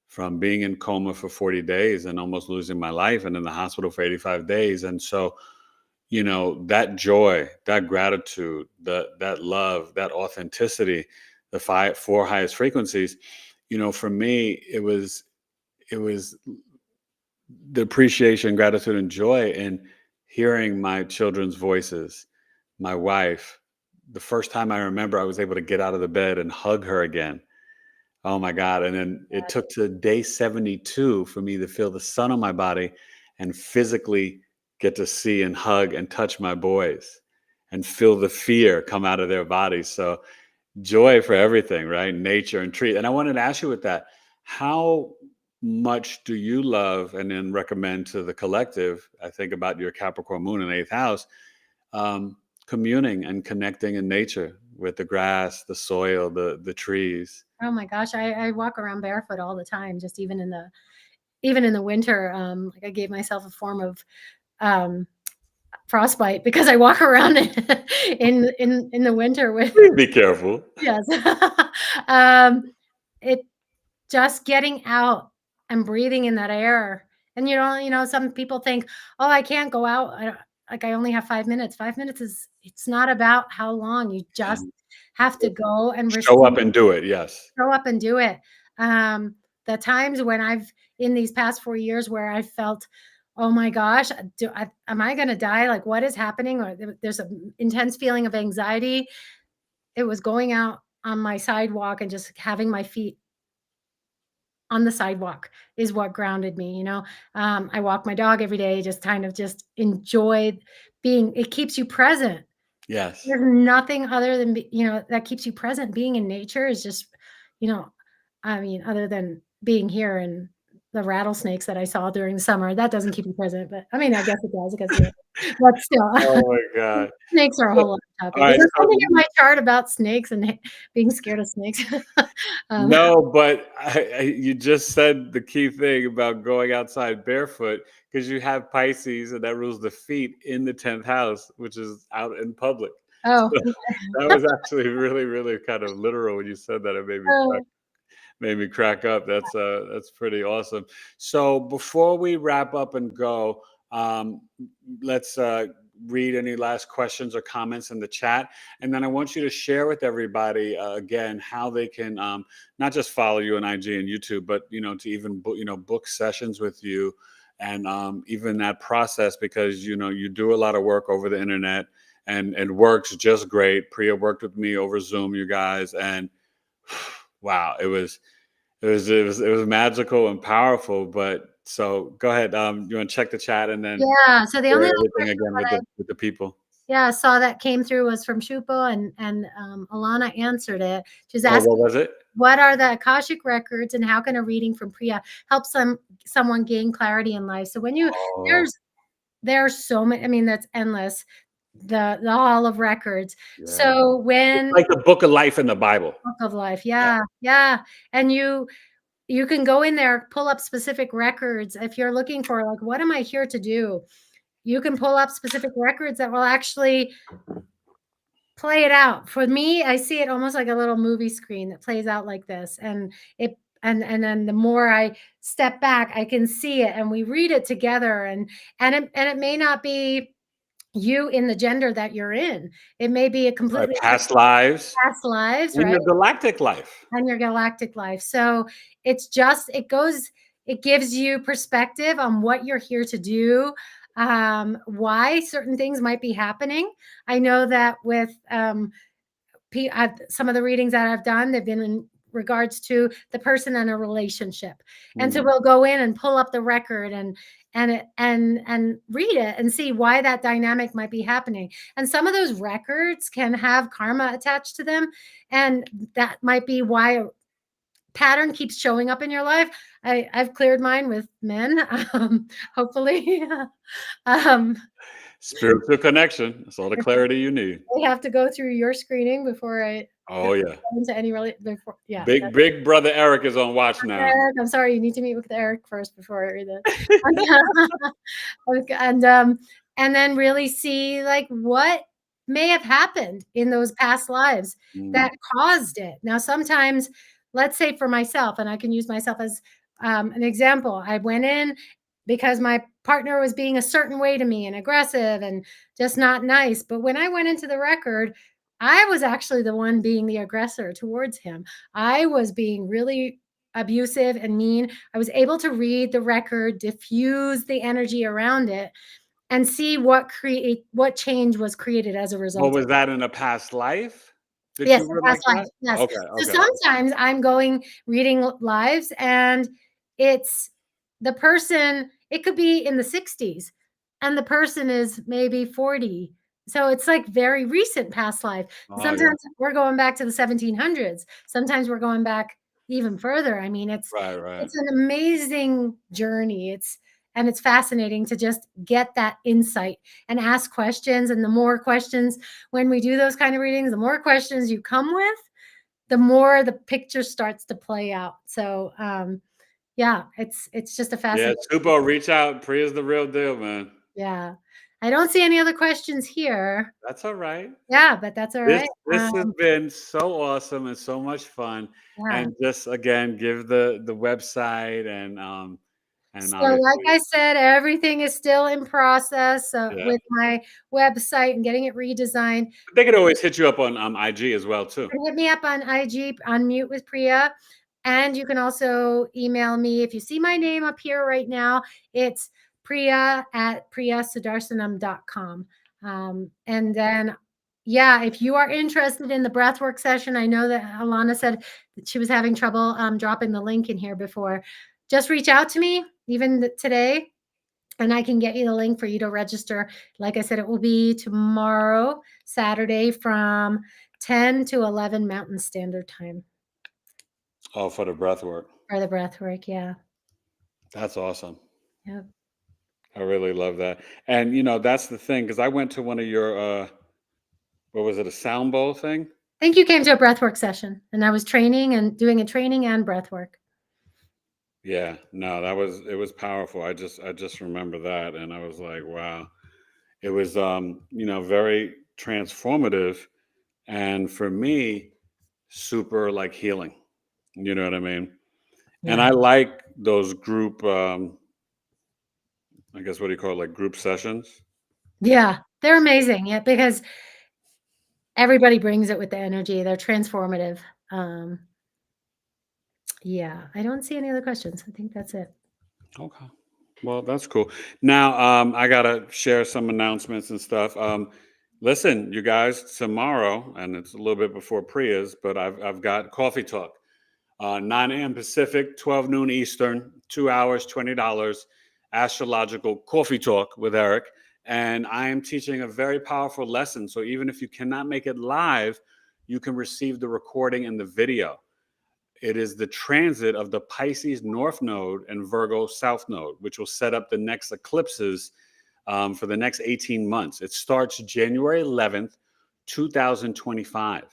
from being in coma for 40 days and almost losing my life and in the hospital for 85 days. And so, that joy, that gratitude, that love, that authenticity, the four highest frequencies, for me, it was the appreciation, gratitude, and joy in hearing my children's voices, my wife. The first time I remember I was able to get out of the bed and hug her again. Oh my God. And then it took to day 72 for me to feel the sun on my body and physically get to see and hug and touch my boys and feel the fear come out of their bodies. So joy for everything, right? Nature and tree. And I wanted to ask you with that, how much do you love and then recommend to the collective? I think about your Capricorn moon in 8th house, communing and connecting in nature with the grass, the soil, the trees. Oh my gosh, I walk around barefoot all the time, just even in the winter. Like I gave myself a form of frostbite because I walk around in the winter with. Be careful. Yes. It just getting out and breathing in that air. And some people think, oh, I can't go out. I only have 5 minutes. 5 minutes it's not about how long. You just have to go and show up and do it. Yes. Show up and do it. The times when in these past 4 years where I felt, oh my gosh, am I going to die? Like, what is happening? Or there's an intense feeling of anxiety. It was going out on my sidewalk and just having my feet on the sidewalk is what grounded me. I walk my dog every day, just kind of just enjoy being, it keeps you present. Yes. There's nothing other than, that keeps you present. Being in nature is just, other than being here and the rattlesnakes that I saw during the summer, that doesn't keep you present. But I mean, I guess it does because, but still. Oh my God. Snakes are a whole other topic. Is there something in my chart about snakes and being scared of snakes? No, but you just said the key thing about going outside barefoot, because you have Pisces and that rules the feet in the 10th house, which is out in public. Oh, So that was actually really, really kind of literal when you said that. It made me crack up. That's pretty awesome. So before we wrap up and go, let's read any last questions or comments in the chat, and then I want you to share with everybody again how they can not just follow you on IG and YouTube, but to even book sessions with you, and even that process, because you do a lot of work over the internet, and it works just great. Priya worked with me over Zoom, you guys, and wow, it was magical and powerful. But so go ahead. You want to check the chat and then so the only everything again with the people. Yeah, I saw that came through was from Shupo, and Alana answered it. She's asking, what was it? What are the Akashic Records, and how can a reading from Priya help someone gain clarity in life? So when there's so many. I mean, that's endless. The Hall of Records. Yeah. So when it's like the Book of Life in the Bible. Book of Life, yeah. And you can go in there, pull up specific records if you're looking for, like, what am I here to do? You can pull up specific records that will actually play it out. For me, I see it almost like a little movie screen that plays out like this. And then the more I step back, I can see it, and we read it together. And it may not be you in the gender that you're in. It may be a completely past lives, right? And your galactic life. And your galactic life. So it's just, it gives you perspective on what you're here to do, why certain things might be happening. I know that with some of the readings that I've done, they've been in regards to the person and a relationship. And so we'll go in and pull up the record and read it and see why that dynamic might be happening. And some of those records can have karma attached to them, and that might be why a pattern keeps showing up in your life. I've cleared mine with men, hopefully. Spiritual connection. That's all the clarity you need. We have to go through your screening before I into any before. Yeah. Big brother Eric is on watch now. Eric, I'm sorry, you need to meet with Eric first before I read it. And then really see, like, what may have happened in those past lives that caused it. Now, sometimes, let's say for myself, and I can use myself as an example. I went in because my partner was being a certain way to me and aggressive and just not nice. But when I went into the record, I was actually the one being the aggressor towards him. I was being really abusive and mean, I was able to read the record, diffuse the energy around it, and see what change was created as a result. What was that in a past life? That Yes, you the were like past life. that? Yes. Okay, So okay. sometimes I'm reading lives, and it's the person, it could be in the 60s, and the person is maybe 40. So it's like very recent past life. Oh, yeah. Sometimes we're going back to the 1700s. Sometimes we're going back even further. I mean, it's Right. an amazing journey. It's fascinating to just get that insight and ask questions. And the more questions, when we do those kind of readings, the more questions you come with, the more the picture starts to play out. So yeah, it's just a Yeah, fascinating. Supo, reach out. Priya's the real deal, man. Yeah. I don't see any other questions here. That's all right. Yeah, but that's all right. This has been so awesome and so much fun. Yeah. And just again, give the website and So like obviously, I said, everything is still in process yeah. with my website and getting it redesigned. They could always hit you up on IG as well too. And hit me up on IG, Unmute with Priya. And you can also email me. If you see my name up here right now, it's Priya at PriyaSudarsanam.com. And then, yeah, if you are interested in the breathwork session, I know that Alana said that she was having trouble dropping the link in here before. Just reach out to me, even today, and I can get you the link for you to register. Like I said, it will be tomorrow, Saturday, from 10 to 11 Mountain Standard Time Oh, for the breath work. for the breath work. Yeah. That's awesome. Yep. I really love that. And that's the thing, because I went to one of your what was it, a sound bowl thing? I think you came to a breathwork session, and I was training and doing a training and breathwork. Yeah, no, it was powerful. I just remember that, and I was like, wow. It was very transformative, and for me, super like healing. You know what I mean? And Yeah. I like those group I guess what do you call it, like group sessions? Yeah. They're amazing. Yeah. Because everybody brings it with the energy. They're transformative. Um, yeah. I don't see any other questions. I think that's it. Okay. Well, that's cool. Now, I gotta share some announcements and stuff. Listen, you guys, tomorrow, and it's a little bit before Priya's, but I've got coffee talk, 9 a.m. Pacific, 12 noon Eastern, 2 hours, $20, astrological coffee talk with Eric, and I am teaching a very powerful lesson. So even if you cannot make it live, you can receive the recording and the video. It is the transit of the Pisces North Node and Virgo South Node, which will set up the next eclipses for the next 18 months. It starts January 11th, 2025.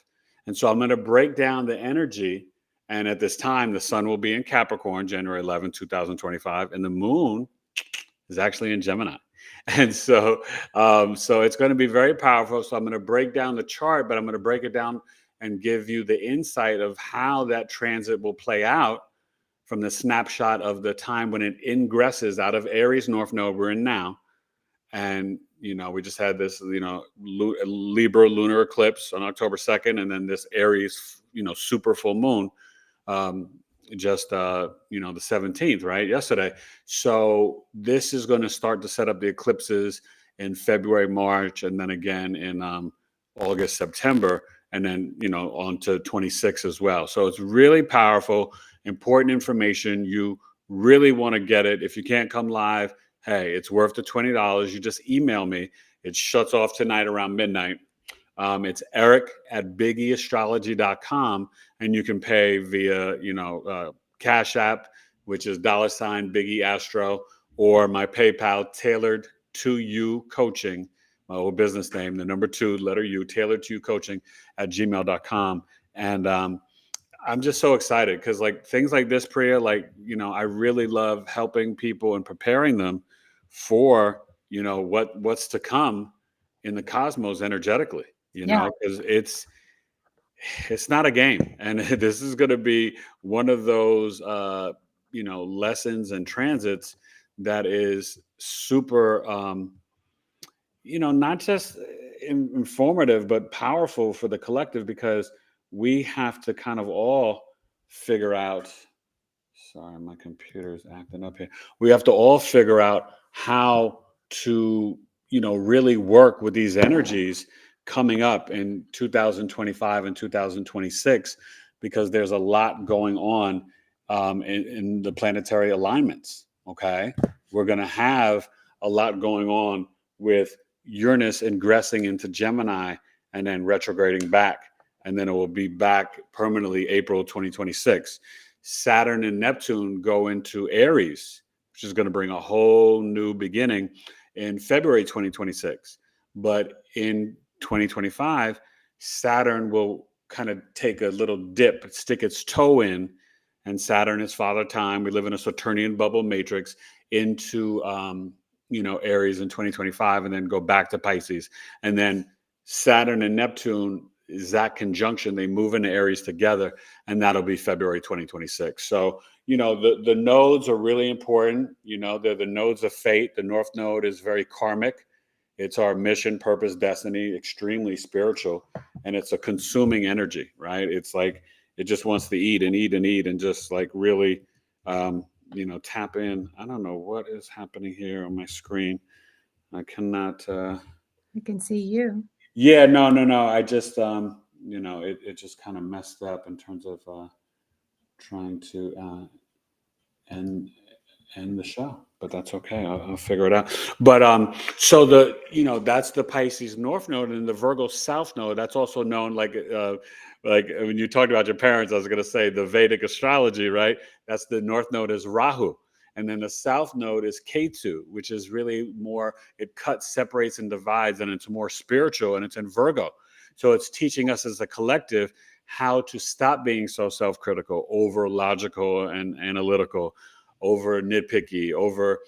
And so I'm going to break down the energy. And at this time, the sun will be in Capricorn, January 11th, 2025, and the moon is actually in Gemini. And so it's going to be very powerful. So I'm going to break down the chart, but I'm going to break it down and give you the insight of how that transit will play out from the snapshot of the time when it ingresses out of Aries North Node we're in now. And, we just had this, Libra lunar eclipse on October 2nd, and then this Aries, super full moon just the 17th, right, yesterday. So this is going to start to set up the eclipses in February, March, and then again in August, September, and then on to 26 as well. So it's really powerful, important information. You really want to get it. If you can't come live, hey, it's worth the $20. You just email me. It shuts off tonight around midnight. It's Eric at BigEAstrology.com, and you can pay via, Cash App, which is $BigEAstro, or my PayPal, Tailored to You Coaching, my old business name, the number 2, letter U, Tailored to You Coaching at gmail.com. And I'm just so excited because like things like this, Priya, I really love helping people and preparing them for, what's to come in the cosmos energetically, Yeah. because it's not a game. And this is going to be one of those, lessons and transits that is super, not just informative, but powerful for the collective, because we have to kind of all figure out Sorry, my computer's acting up here. We have to all figure out how to, really work with these energies coming up in 2025 and 2026, because there's a lot going on in the planetary alignments. Okay. We're going to have a lot going on with Uranus ingressing into Gemini and then retrograding back. And then it will be back permanently April 2026. Saturn and Neptune go into Aries, which is going to bring a whole new beginning in February 2026. But in 2025, Saturn will kind of take a little dip, stick its toe in, and Saturn is Father Time. We live in a Saturnian bubble matrix into Aries in 2025, and then go back to Pisces. And then Saturn and Neptune is that conjunction. They move into Aries together, and that'll be February 2026. So, the nodes are really important. They're the nodes of fate. The North Node is very karmic. It's our mission, purpose, destiny, extremely spiritual, and it's a consuming energy, right? It's like it just wants to eat and eat and eat, and just like really, tap in. I don't know what is happening here on my screen. I cannot. I can see you. Yeah, no. I just, it just kind of messed up in terms of trying to end the show, but that's okay. I'll figure it out. But so that's the Pisces North Node, and the Virgo South Node. That's also known like when you talked about your parents, I was going to say the Vedic astrology, right? That's the North Node is Rahu. And then the South Node is Ketu, which is really more, it cuts, separates, and divides, and it's more spiritual, and it's in Virgo. So it's teaching us as a collective how to stop being so self-critical, over logical and analytical, over nitpicky, over,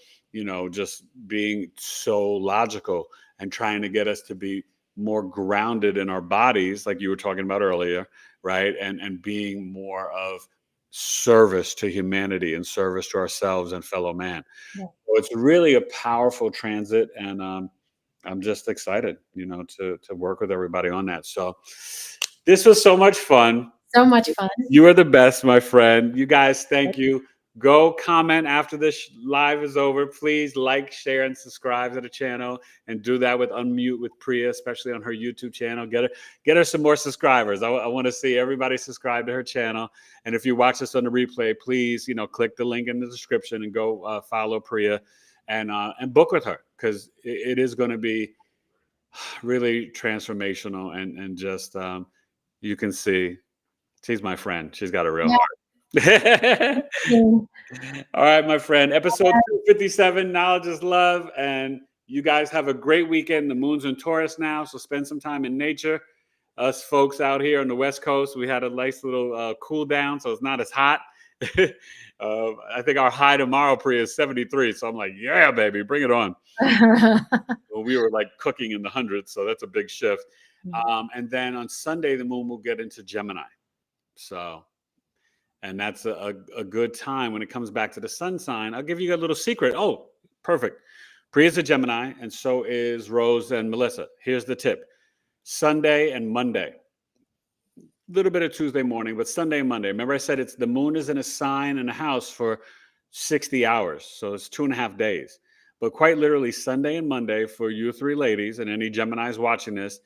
just being so logical, and trying to get us to be more grounded in our bodies, like you were talking about earlier, right? And being more of service to humanity and service to ourselves and fellow man. Yeah. So it's really a powerful transit, and I'm just excited, to work with everybody on that. So this was so much fun. So much fun. You are the best, my friend. You guys, thank you. Go comment after this live is over. Please like, share, and subscribe to the channel, and do that with Unmute with Priya, especially on her YouTube channel. Get her some more subscribers. I want to see everybody subscribe to her channel. And if you watch this on the replay, please, click the link in the description and go follow Priya and book with her, because it is going to be really transformational, and just you can see she's my friend. She's got a real heart. All right, my friend. Episode 257, Knowledge is Love. And you guys have a great weekend. The moon's in Taurus now, so spend some time in nature. Us folks out here on the West Coast, we had a nice little cool down, so it's not as hot. I think our high tomorrow, Priya, is 73. So I'm like, yeah, baby, bring it on. Well, we were like cooking in the hundreds, so that's a big shift. And then on Sunday, the moon will get into Gemini. So, and that's a good time when it comes back to the sun sign. I'll give you a little secret. Oh, perfect. Priya's a Gemini, and so is Rose and Melissa. Here's the tip. Sunday and Monday. A little bit of Tuesday morning, but Sunday and Monday. Remember I said the moon is in a sign in a house for 60 hours. So it's 2.5 days. But quite literally Sunday and Monday, for you three ladies and any Geminis watching this,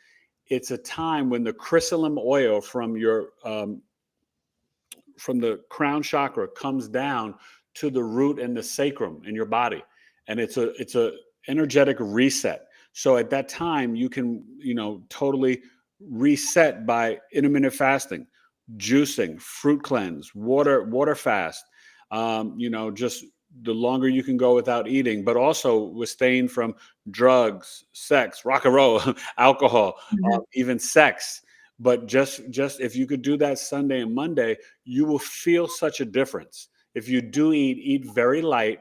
it's a time when the chrysalis oil from your from the crown chakra comes down to the root and the sacrum in your body, and it's a energetic reset. So at that time, you can totally reset by intermittent fasting, juicing, fruit cleanse, water fast. Just the longer you can go without eating, but also abstain from drugs, sex, rock and roll, alcohol, even sex. But just if you could do that Sunday and Monday, you will feel such a difference. If you do eat very light.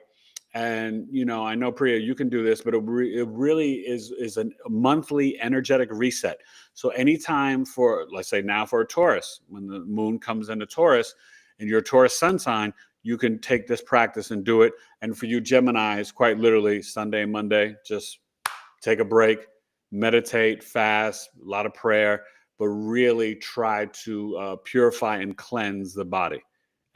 And, I know, Priya, you can do this, but it really is a monthly energetic reset. So anytime for, let's say now for a Taurus, when the moon comes into Taurus and your Taurus sun sign, you can take this practice and do it. And for you Geminis, quite literally Sunday and Monday, just take a break, meditate, fast, a lot of prayer, but really try to purify and cleanse the body.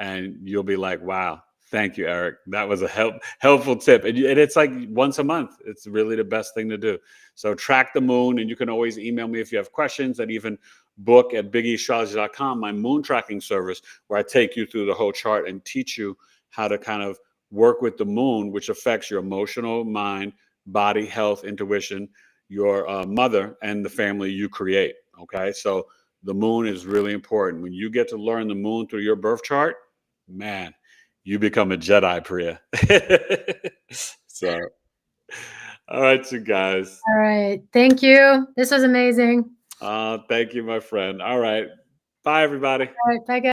and you'll be like, wow, thank you, Eric. That was a helpful tip. And it's like once a month. It's really the best thing to do. So track the moon, and you can always email me if you have questions, and even book at BigEAstrology.com, my moon tracking service, where I take you through the whole chart and teach you how to kind of work with the moon, which affects your emotional, mind, body, health, intuition, your mother, and the family you create. Okay. So the moon is really important. When you get to learn the moon through your birth chart, man, you become a Jedi, Priya. So, all right, you guys. All right. Thank you. This was amazing. Thank you, my friend. All right. Bye, everybody. All right. Bye, guys.